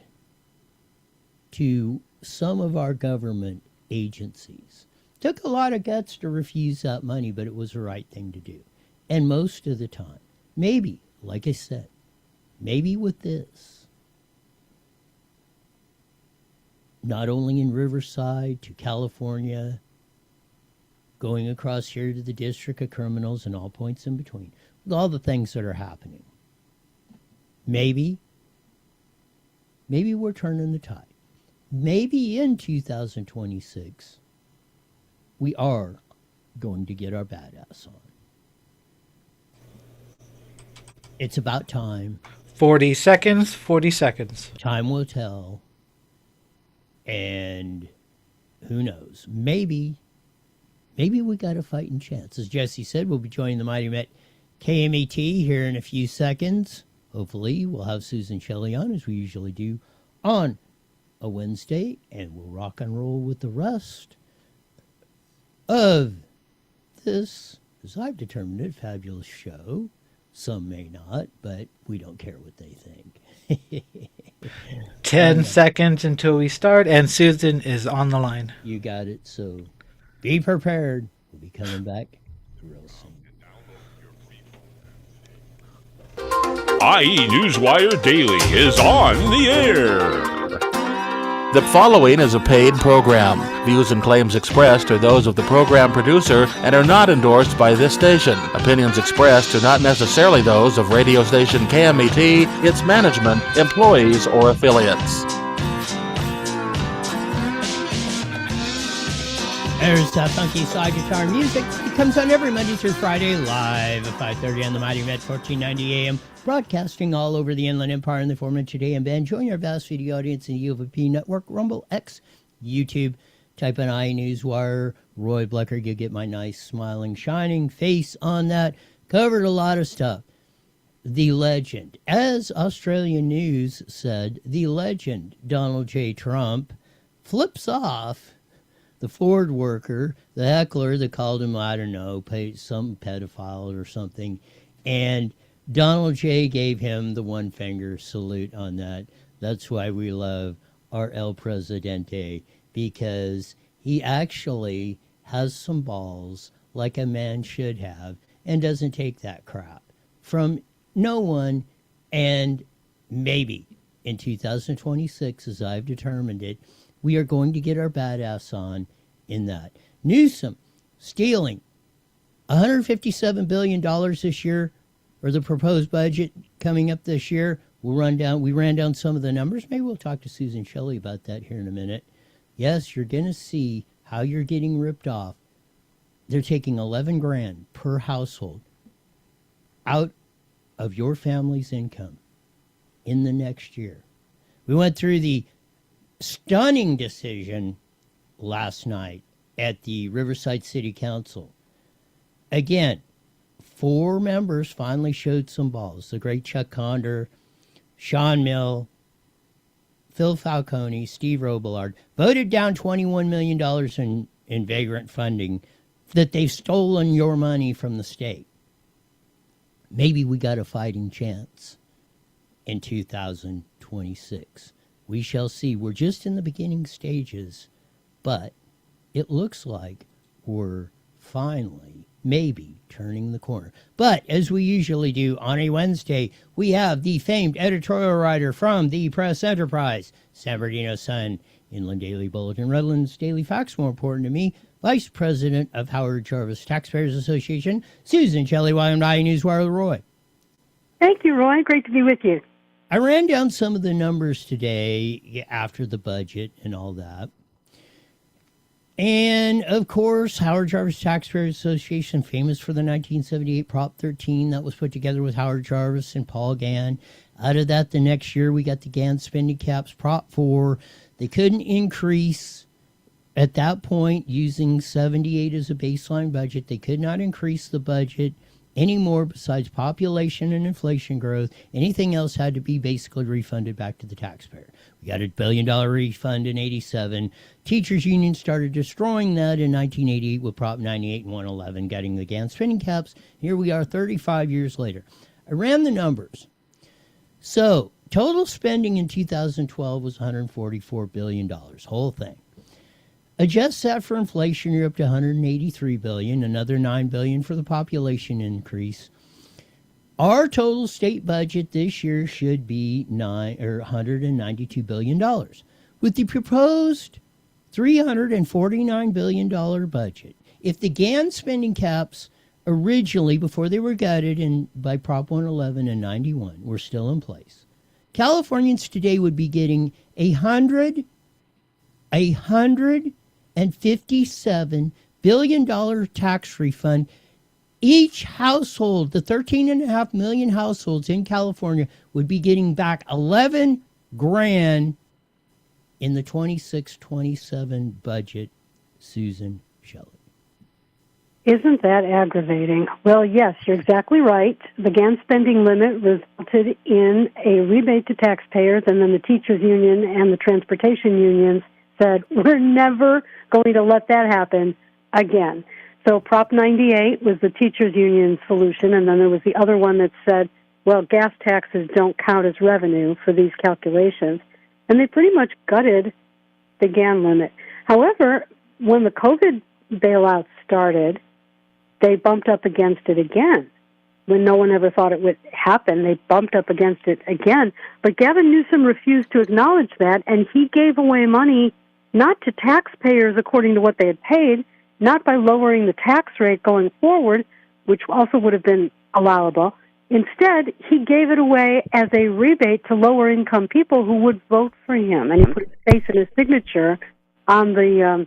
to some of our government agencies. Took a lot of guts to refuse that money, but it was the right thing to do. And most of the time, maybe, like I said, maybe with this, not only in Riverside to California, going across here to the District of Criminals and all points in between, with all the things that are happening. Maybe we're turning the tide. Maybe in 2026, we are going to get our badass on. It's about time. 40 seconds, 40 seconds. Time will tell. And who knows? Maybe we got a fighting chance. As Jesse said, we'll be joining the Mighty Met KMET here in a few seconds. Hopefully, we'll have Susan Shelley on, as we usually do, on a Wednesday, and we'll rock and roll with the rest of this, as I've determined it, fabulous show. Some may not, but we don't care what they think. 10 seconds until we start, and Susan is on the line. You got it, so be prepared. We'll be coming back real soon. IE Newswire Daily is on the air. The following is a paid program. Views and claims expressed are those of the program producer and are not endorsed by this station. Opinions expressed are not necessarily those of radio station KMET, its management, employees, or affiliates. There's that funky slide guitar music. It comes on every Monday through Friday live at 5:30 on the Mighty Met 1490 AM, broadcasting all over the Inland Empire in the aforementioned AM band. Join our vast video audience in the UVP Network, Rumble, X, YouTube. Type in iNewsWire, Roy Blecker. You'll get my nice, smiling, shining face on that. Covered a lot of stuff. The legend, as Australian News said, the legend Donald J. Trump flips off the Ford worker, the heckler that called him, I don't know, some pedophile or something. And Donald J. gave him the one finger salute on that. That's why we love our El Presidente, because he actually has some balls like a man should have and doesn't take that crap from no one. And maybe in 2026, as I've determined it, we are going to get our badass on in that. Newsom stealing $157 billion this year, or the proposed budget coming up this year. We ran down some of the numbers. Maybe we'll talk to Susan Shelley about that here in a minute. Yes, you're going to see how you're getting ripped off. They're taking $11,000 per household out of your family's income in the next year. We went through the stunning decision last night at the Riverside City Council. Again, 4 members finally showed some balls. The great Chuck Conder, Sean Mill, Phil Falcone, Steve Robillard voted down $21 million in Vagrant funding that they've stolen your money from the state. maybe we got a fighting chance in 2026. We shall see. We're just in the beginning stages, but it looks like we're finally maybe turning the corner. But as we usually do on a Wednesday, we have the famed editorial writer from the Press Enterprise, San Bernardino Sun, Inland Daily Bulletin, Redlands Daily Facts, more important to me, Vice President of Howard Jarvis Taxpayers Association, Susan Shelley, YMI Newswire, Roy. Thank you, Roy. Great to be with you. I ran down some of the numbers today after the budget and all that. And, of course, Howard Jarvis Taxpayers Association, famous for the 1978 Prop 13 that was put together with Howard Jarvis and Paul Gann. Out of that, the next year, we got the Gann spending caps, Prop 4. They couldn't increase, at that point, using 78 as a baseline budget. They could not increase the budget anymore besides population and inflation growth. Anything else had to be basically refunded back to the taxpayer. We got $1 billion refund in 87. Teachers union started destroying that in 1988 with Prop 98 and 111, getting the Gann spending caps. Here we are 35 years later. I ran the numbers. So total spending in 2012 was $144 billion, whole thing. Adjust that for inflation, you're up to $183 billion, another $9 billion for the population increase. Our total state budget this year should be $192 billion. With the proposed $349 billion budget, if the Gann spending caps originally, before they were gutted by Prop 111 and 91, were still in place, Californians today would be getting $157 billion tax refund. Each household, the 13.5 million households in California, would be getting back $11,000 in the 26-27 budget. Susan Shelley. Isn't that aggravating? Well, yes, you're exactly right. The Gann spending limit resulted in a rebate to taxpayers, and then the teachers union and the transportation unions said, we're never going to let that happen again. So Prop 98 was the teachers union solution, and then there was the other one that said, well, gas taxes don't count as revenue for these calculations. And they pretty much gutted the Gann limit. However, when the COVID bailout started, they bumped up against it again. When no one ever thought it would happen, they bumped up against it again. But Gavin Newsom refused to acknowledge that, and he gave away money not to taxpayers according to what they had paid, not by lowering the tax rate going forward, which also would have been allowable. Instead, he gave it away as a rebate to lower-income people who would vote for him. And he put his face and his signature on the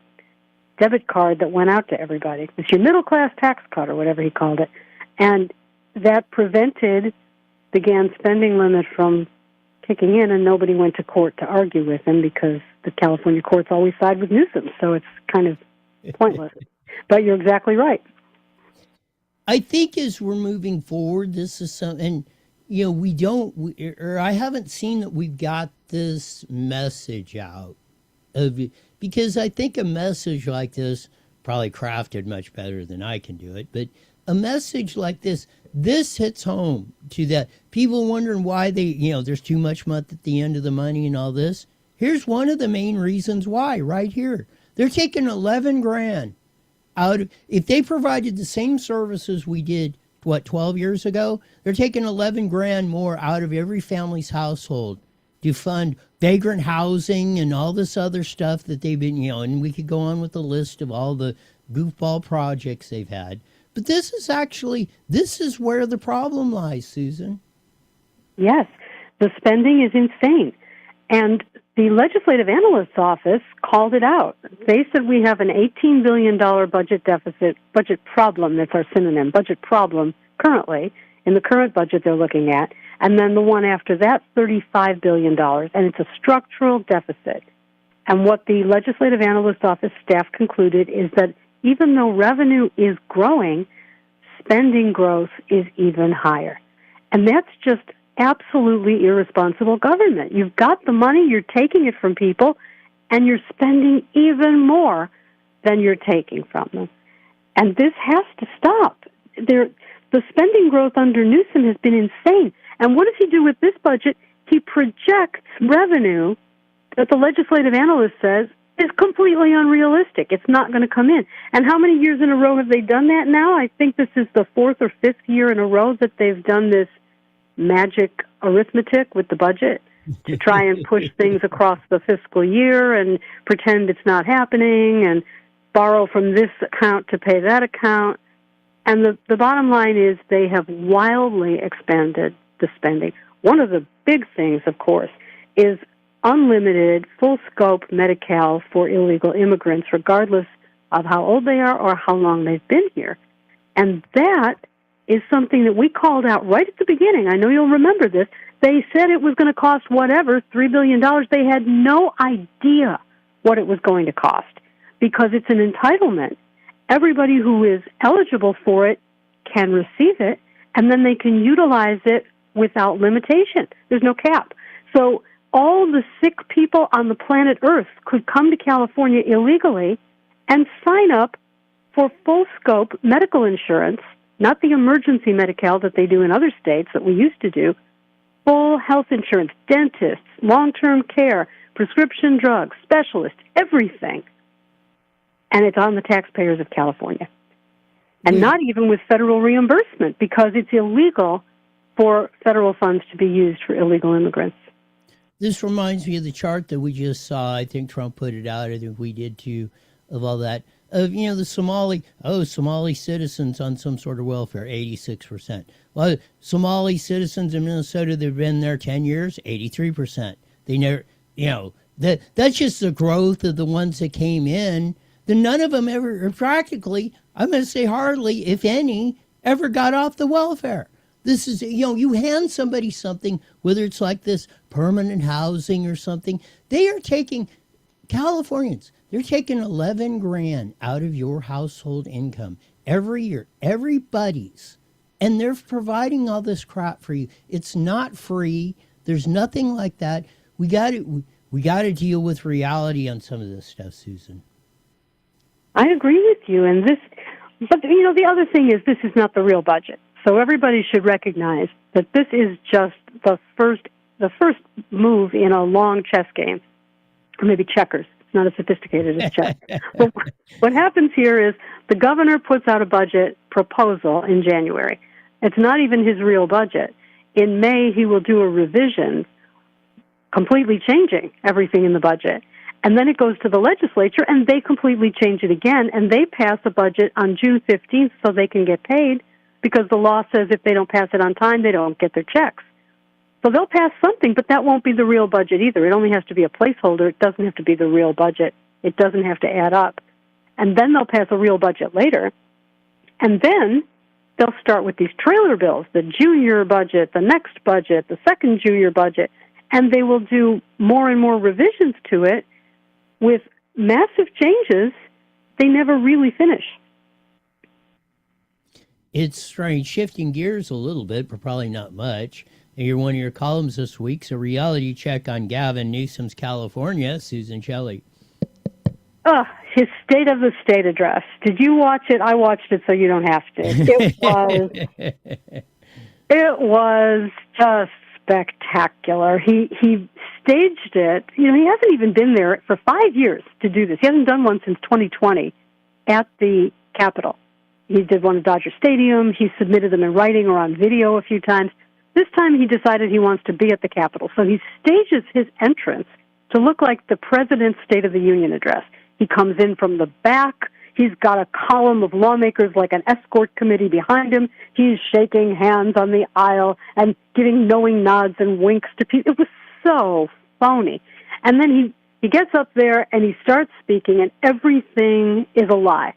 debit card that went out to everybody. It's your middle-class tax cut, or whatever he called it. And that prevented the Gann spending limit from kicking in, and nobody went to court to argue with him because the California courts always side with Newsom, so it's kind of pointless. But you're exactly right. I think as we're moving forward, this is something, I haven't seen that we've got this message out of it, because I think a message like this, probably crafted much better than I can do it, but a message like this hits home to that. People wondering why there's too much month at the end of the money and all this. Here's one of the main reasons why, right here. They're taking $11,000 out of, if they provided the same services we did, 12 years ago, they're taking $11,000 more out of every family's household to fund vagrant housing and all this other stuff that they've been, and we could go on with the list of all the goofball projects they've had. But this is where the problem lies, Susan. Yes, the spending is insane. And the Legislative Analyst's Office called it out. They said we have an $18 billion budget deficit, budget problem, that's our synonym, budget problem currently, in the current budget they're looking at. And then the one after that, $35 billion. And it's a structural deficit. And what the Legislative Analyst's Office staff concluded is that even though revenue is growing, spending growth is even higher. And that's just absolutely irresponsible government. You've got the money, you're taking it from people, and you're spending even more than you're taking from them. And this has to stop. the spending growth under Newsom has been insane. And what does he do with this budget? He projects revenue that the legislative analyst says is completely unrealistic. It's not going to come in. And how many years in a row have they done that now? I think this is the 4th or 5th year in a row that they've done this magic arithmetic with the budget to try and push things across the fiscal year and pretend it's not happening and borrow from this account to pay that account. And the bottom line is they have wildly expanded the spending. One of the big things, of course, is unlimited, full-scope Medi-Cal for illegal immigrants, regardless of how old they are or how long they've been here. And that is something that we called out right at the beginning. I know you'll remember this. They said it was going to cost whatever, $3 billion. They had no idea what it was going to cost because it's an entitlement. Everybody who is eligible for it can receive it, and then they can utilize it without limitation. There's no cap. So all the sick people on the planet Earth could come to California illegally and sign up for full-scope medical insurance, not the emergency Medi-Cal that they do in other states that we used to do, full health insurance, dentists, long-term care, prescription drugs, specialists, everything. And it's on the taxpayers of California. And not even with federal reimbursement because it's illegal for federal funds to be used for illegal immigrants. This reminds me of the chart that we just saw. I think Trump put it out. I think we did too, of all that. Of, the Somali citizens on some sort of welfare, 86%. Well, Somali citizens in Minnesota that have been there 10 years, 83%. They never, that's just the growth of the ones that came in. Then none of them ever, or practically, I'm going to say hardly, if any, ever got off the welfare. This is, you hand somebody something, whether it's like this permanent housing or something, they are taking, Californians, they're taking $11,000 out of your household income every year, everybody's, and they're providing all this crap for you. It's not free. There's nothing like that. We got to deal with reality on some of this stuff, Susan. I agree with you, but the other thing is this is not the real budget. So everybody should recognize that this is just the first move in a long chess game, or maybe checkers. It's not as sophisticated as chess. But what happens here is the governor puts out a budget proposal in January. It's not even his real budget. In May, he will do a revision, completely changing everything in the budget. And then it goes to the legislature, and they completely change it again, and they pass a budget on June 15th so they can get paid, because the law says if they don't pass it on time, they don't get their checks. So they'll pass something, but that won't be the real budget either. It only has to be a placeholder. It doesn't have to be the real budget. It doesn't have to add up. And then they'll pass a real budget later. And then they'll start with these trailer bills, the junior budget, the next budget, the second junior budget, and they will do more and more revisions to it with massive changes they never really finish. It's strange, shifting gears a little bit, but probably not much. And one of your columns this week's a reality check on Gavin Newsom's California. Susan Shelley. His State of the State address. Did you watch it? I watched it, so you don't have to. It was just spectacular. He staged it. He hasn't even been there for 5 years to do this. He hasn't done one since 2020 at the Capitol. He did one at Dodger Stadium. He submitted them in writing or on video a few times. This time he decided he wants to be at the Capitol. So he stages his entrance to look like the President's State of the Union address. He comes in from the back. He's got a column of lawmakers like an escort committee behind him. He's shaking hands on the aisle and giving knowing nods and winks to people. It was so phony. And then he gets up there and he starts speaking, and everything is a lie.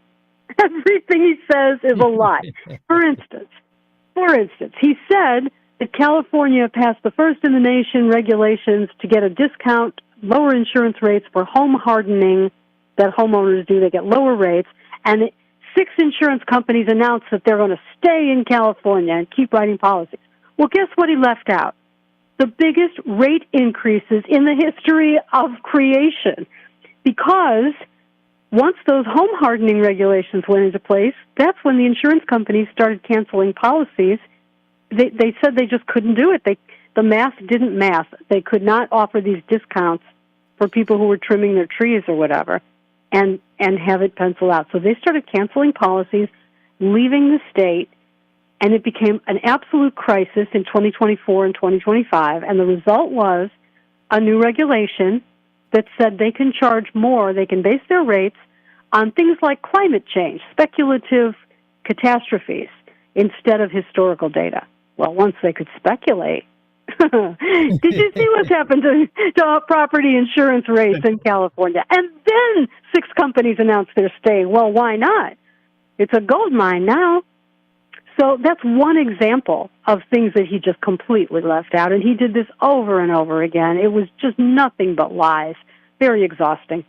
Everything he says is a lie. For instance, he said that California passed the first in the nation regulations to get a discount, lower insurance rates for home hardening that homeowners do. They get lower rates. And 6 insurance companies announced that they're going to stay in California and keep writing policies. Well, guess what he left out? The biggest rate increases in the history of creation, because once those home hardening regulations went into place, that's when the insurance companies started canceling policies. They said they just couldn't do it. The math didn't math. They could not offer these discounts for people who were trimming their trees or whatever and have it pencil out. So they started canceling policies, leaving the state, and it became an absolute crisis in 2024 and 2025. And the result was a new regulation that said they can charge more, they can base their rates on things like climate change, speculative catastrophes, instead of historical data. Well, once they could speculate, did you see what's happened to property insurance rates in California? And then 6 companies announced their stay. Well, why not? It's a gold mine now. So that's one example of things that he just completely left out. And he did this over and over again. It was just nothing but lies. Very exhausting.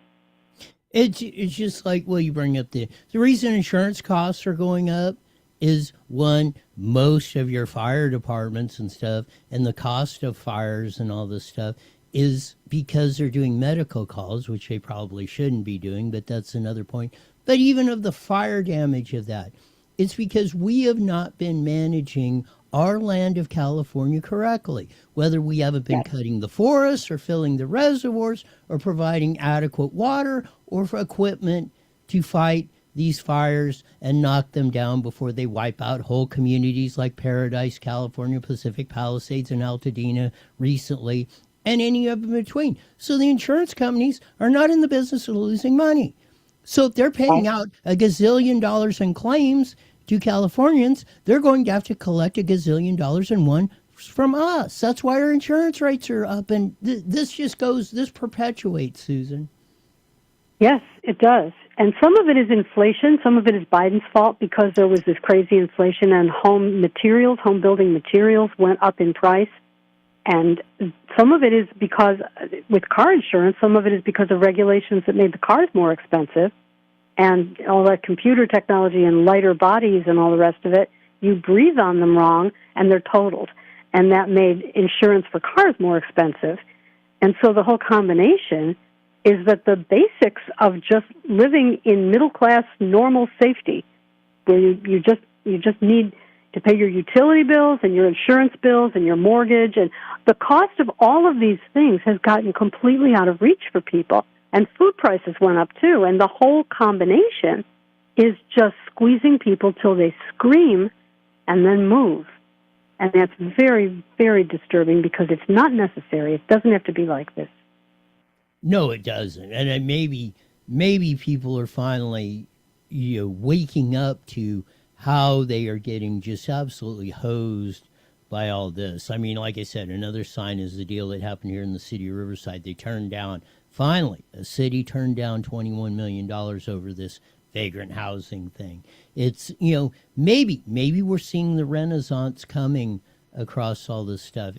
It's just like, well, you bring up the reason insurance costs are going up is, one, most of your fire departments and stuff, and the cost of fires and all this stuff is because they're doing medical calls, which they probably shouldn't be doing, but that's another point. But even of the fire damage of that, it's because we have not been managing our land of California correctly, whether we haven't been cutting the forests or filling the reservoirs or providing adequate water or for equipment to fight these fires and knock them down before they wipe out whole communities like Paradise, California, Pacific Palisades, and Altadena recently, and any of them in between. So the insurance companies are not in the business of losing money. So if they're paying out $1 gazillion in claims to Californians, they're going to have to collect $1 gazillion in one from us. That's why our insurance rates are up, and this perpetuates, Susan. Yes, it does. And some of it is inflation. Some of it is Biden's fault because there was this crazy inflation and home building materials went up in price. And some of it is because, with car insurance, some of it is because of regulations that made the cars more expensive. And all that computer technology and lighter bodies and all the rest of it, you breathe on them wrong and they're totaled. And that made insurance for cars more expensive. And so the whole combination is that the basics of just living in middle-class normal safety, where you just need to pay your utility bills and your insurance bills and your mortgage, and the cost of all of these things has gotten completely out of reach for people. And food prices went up too, and the whole combination is just squeezing people till they scream and then move. And that's very, very disturbing because it's not necessary. It doesn't have to be like this. No, it doesn't. And maybe people are finally, waking up to how they are getting just absolutely hosed by all this. I mean, like I said, another sign is the deal that happened here in the city of Riverside. They turned down, finally, a city turned down $21 million over this vagrant housing thing. It's, maybe we're seeing the renaissance coming across all this stuff.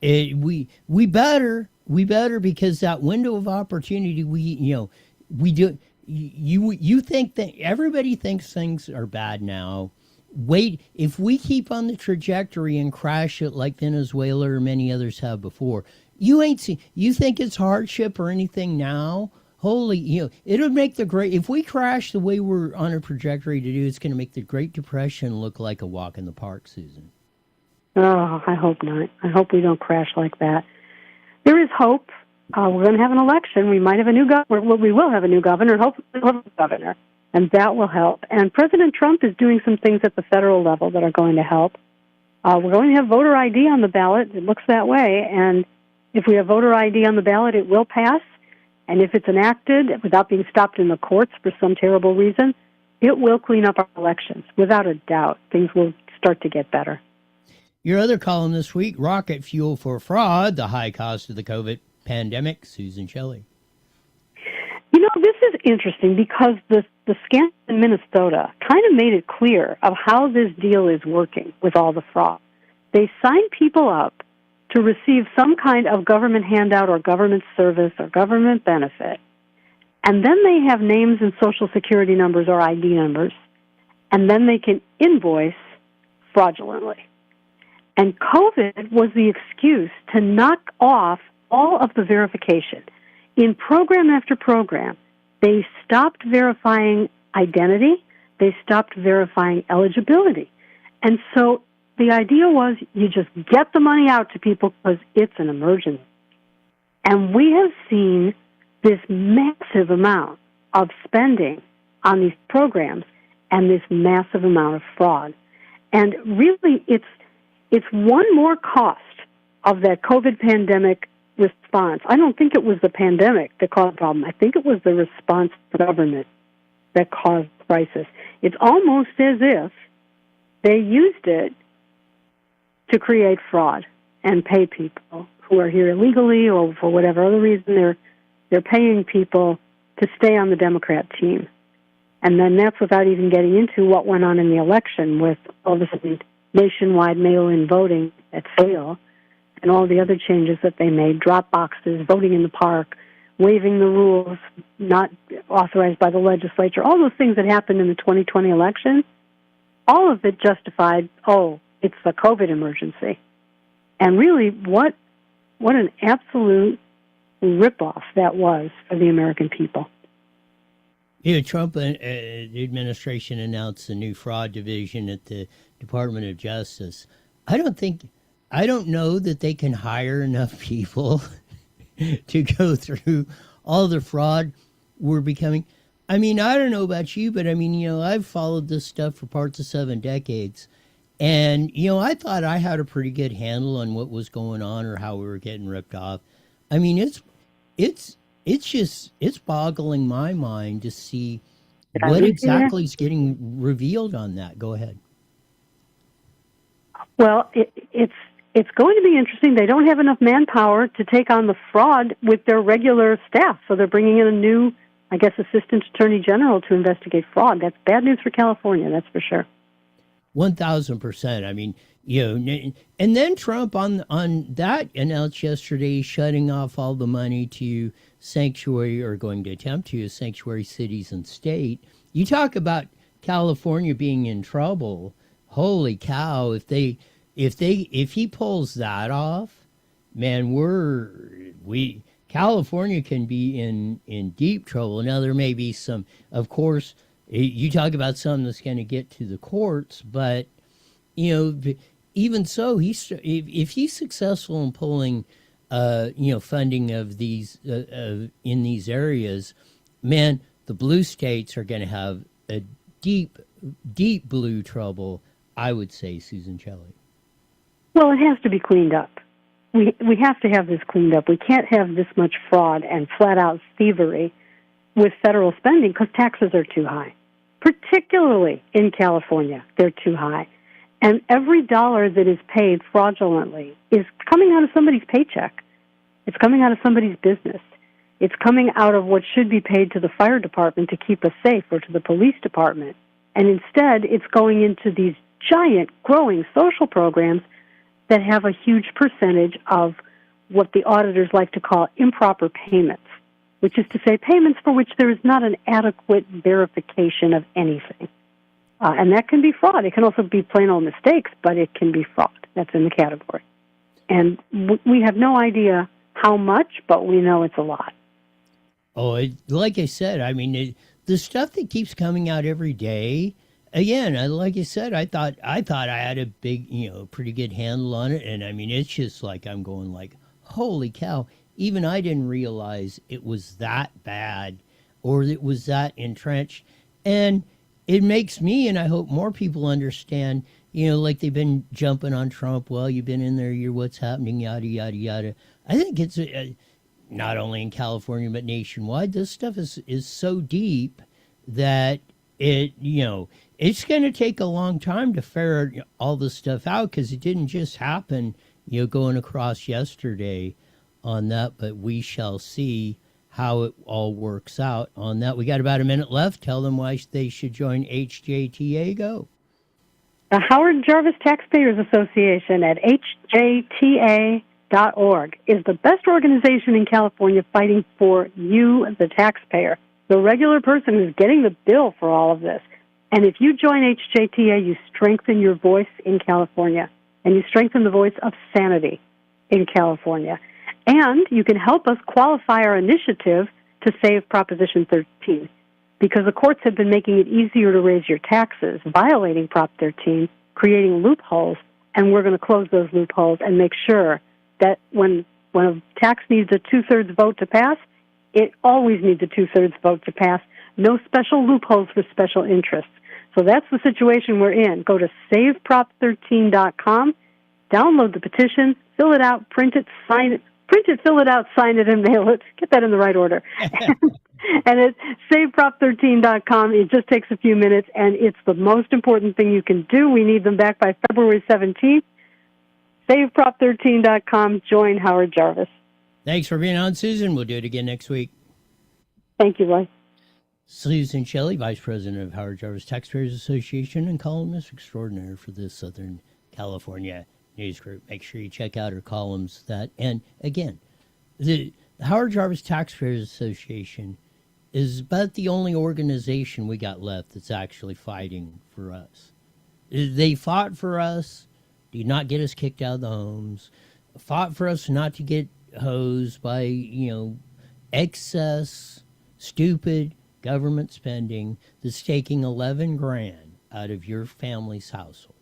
We better, because that window of opportunity, we do. You think that everybody thinks things are bad now. Wait, if we keep on the trajectory and crash it like Venezuela or many others have before, you think it's hardship or anything now? Holy, it'll make if we crash the way we're on a trajectory to do, it's going to make the Great Depression look like a walk in the park, Susan. Oh, I hope not. I hope we don't crash like that. There is hope. We're going to have an election. We might have a new governor. Well, we will have a new governor. Hopefully we'll have a governor, and that will help. And President Trump is doing some things at the federal level that are going to help. We're going to have voter ID on the ballot. It looks that way. And if we have voter ID on the ballot, it will pass. And if it's enacted without being stopped in the courts for some terrible reason, it will clean up our elections. Without a doubt, things will start to get better. Your other column this week, Rocket Fuel for Fraud, the high cost of the COVID pandemic, Susan Shelley. This is interesting because the scandal in Minnesota kind of made it clear of how this deal is working with all the fraud. They sign people up to receive some kind of government handout or government service or government benefit, and then they have names and Social Security numbers or ID numbers, and then they can invoice fraudulently. And COVID was the excuse to knock off all of the verification. In program after program, They stopped verifying identity. They stopped verifying eligibility. And so the idea was you just get the money out to people because it's an emergency. And we have seen this massive amount of spending on these programs and this massive amount of fraud. And really, it's one more cost of that COVID pandemic response. I don't think it was the pandemic that caused the problem. I think it was the response to government that caused the crisis. It's almost as if they used it to create fraud and pay people who are here illegally or for whatever other reason they're paying people to stay on the Democrat team. And then that's without even getting into what went on in the election with all this nationwide mail-in voting at fail and all the other changes that they made, drop boxes, voting in the park, waiving the rules not authorized by the legislature, all those things that happened in the 2020 election, all of it justified, it's the COVID emergency. And really, what an absolute ripoff that was for the American people. Trump the administration announced a new fraud division at the Department of Justice. I don't know that they can hire enough people to go through all the fraud we're becoming. I mean, I don't know about you, but I mean, I've followed this stuff for parts of 7 decades. And, I thought I had a pretty good handle on what was going on or how we were getting ripped off. I mean, it's boggling my mind to see what exactly is getting revealed on that. Go ahead. Well, it's going to be interesting. They don't have enough manpower to take on the fraud with their regular staff, so they're bringing in a new, I guess, assistant attorney general to investigate fraud. That's bad news for California, that's for sure. 1,000%. I mean, and then Trump on that announced yesterday shutting off all the money to sanctuary, or going to attempt to, sanctuary cities and state. You talk about California being in trouble. Holy cow! If he pulls that off, man, California can be in deep trouble. Now there may be some, of course. You talk about something that's going to get to the courts, but even so, if he's successful in pulling, funding of these in these areas, man, the blue states are going to have a deep blue trouble. I would say, Susan Shelley. Well, it has to be cleaned up. We have to have this cleaned up. We can't have this much fraud and flat out thievery with federal spending because taxes are too high. Particularly in California, they're too high. And every dollar that is paid fraudulently is coming out of somebody's paycheck. It's coming out of somebody's business. It's coming out of what should be paid to the fire department to keep us safe or to the police department. And instead, it's going into these giant, growing social programs that have a huge percentage of what the auditors like to call improper payments, which is to say payments for which there is not an adequate verification of anything. And that can be fraud. It can also be plain old mistakes, but it can be fraud. That's in the category. And we have no idea how much, but we know it's a lot. Like I said, I mean, the stuff that keeps coming out every day, again, like I said, I thought I had a big, pretty good handle on it. And I mean, it's just like I'm going like, holy cow. Even I didn't realize it was that bad or it was that entrenched. And it makes me, and I hope more people understand, like they've been jumping on Trump. Well, you've been in there, you're what's happening, yada, yada, yada. I think it's not only in California, but nationwide. This stuff is so deep that it's going to take a long time to ferret all this stuff out because it didn't just happen, going across yesterday on that, but we shall see how it all works out on that. We got about a minute left. Tell them why they should join HJTA. Go. The Howard Jarvis Taxpayers Association at hjta.org is the best organization in California fighting for you, the taxpayer, the regular person who's getting the bill for all of this. And if you join HJTA, you strengthen your voice in California, and you strengthen the voice of sanity in California. And you can help us qualify our initiative to save Proposition 13, because the courts have been making it easier to raise your taxes, violating Prop 13, creating loopholes, and we're going to close those loopholes and make sure that when a tax needs a two-thirds vote to pass, it always needs a two-thirds vote to pass. No special loopholes for special interests. So that's the situation we're in. Go to saveprop13.com, download the petition, fill it out, print it, sign it, fill it out, sign it, and mail it. Get that in the right order. And it's saveprop13.com. It just takes a few minutes, and it's the most important thing you can do. We need them back by February 17th. Saveprop13.com. Join Howard Jarvis. Thanks for being on, Susan. We'll do it again next week. Thank you, Roy. Susan Shelley, Vice President of Howard Jarvis Taxpayers Association and columnist extraordinaire for the Southern California News Group. Make sure you check out her columns. And again, the Howard Jarvis Taxpayers Association is about the only organization we got left that's actually fighting for us. They fought for us to not get us kicked out of the homes, fought for us not to get hosed by, excess, stupid government spending that's taking 11 grand out of your family's household.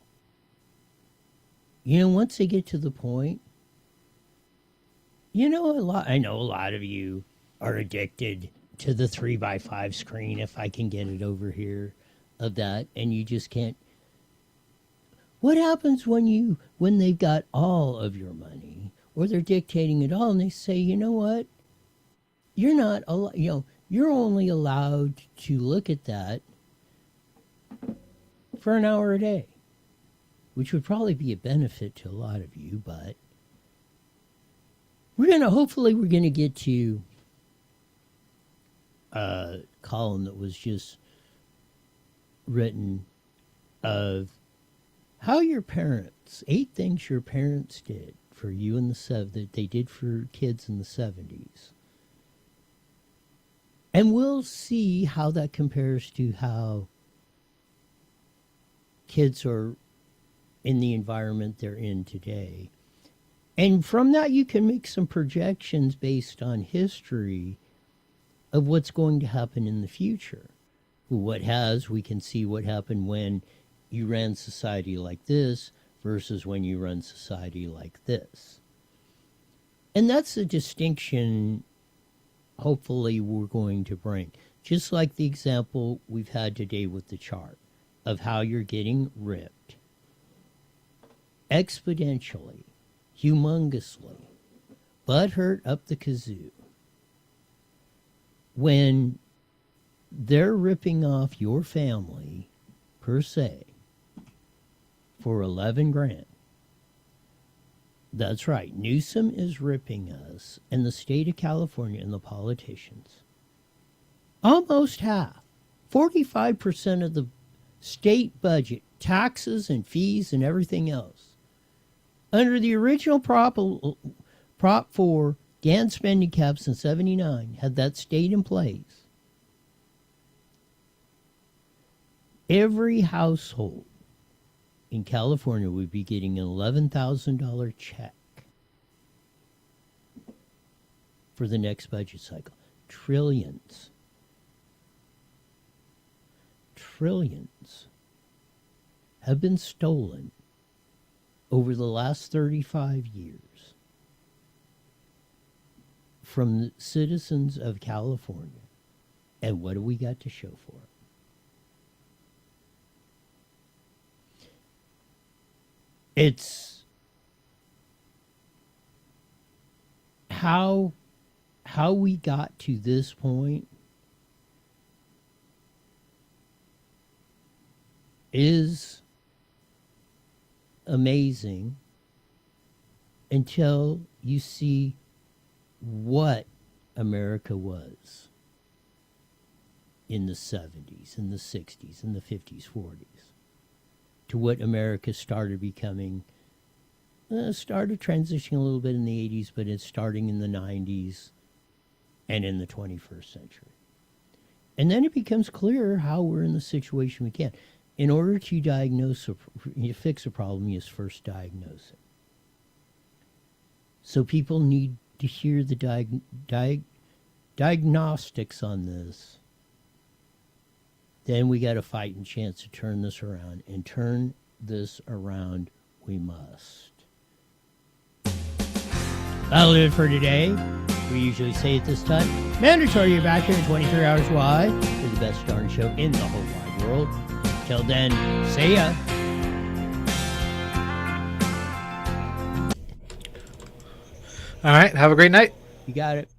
Once they get to the point, I know a lot of you are addicted to the 3x5 screen, if I can get it over here, of that, and you just can't. What happens when they've got all of your money, or they're dictating it all, and they say, you know what, you're not, you're only allowed to look at that for an hour a day, which would probably be a benefit to a lot of you, but hopefully we're going to get to a column that was just written of how your parents, 8 things your parents did for you in that they did for kids in the 70s. And we'll see how that compares to how kids are in the environment they're in today. And from that, you can make some projections based on history of what's going to happen in the future. We can see what happened when you ran society like this versus when you run society like this. And that's the distinction hopefully we're going to bring. Just like the example we've had today with the chart of how you're getting ripped exponentially, humongously, butthurt up the kazoo, when they're ripping off your family, per se, for 11 grand. That's right. Newsom is ripping us, and the state of California and the politicians. Almost half. 45% of the state budget, taxes and fees and everything else. Under the original Prop 4 GAN spending caps in 79 had that stayed in place, every household in California would be getting an $11,000 check for the next budget cycle. Trillions have been stolen over the last 35 years from the citizens of California. And what do we got to show for it? It's how we got to this point is amazing until you see what America was in the 70s, in the 60s, in the 50s, 40s. To what America started becoming, started transitioning a little bit in the 80s, but it's starting in the 90s and in the 21st century. And then it becomes clear how we're in the situation we can. In order to fix a problem, you first diagnose it. So people need to hear the diagnostics on this, then we got a fighting chance to turn this around. And turn this around we must. That'll do it for today. We usually say at this time, mandatory you're back here in 23 hours wide for the best darn show in the whole wide world. Till then, see ya. All right. Have a great night. You got it.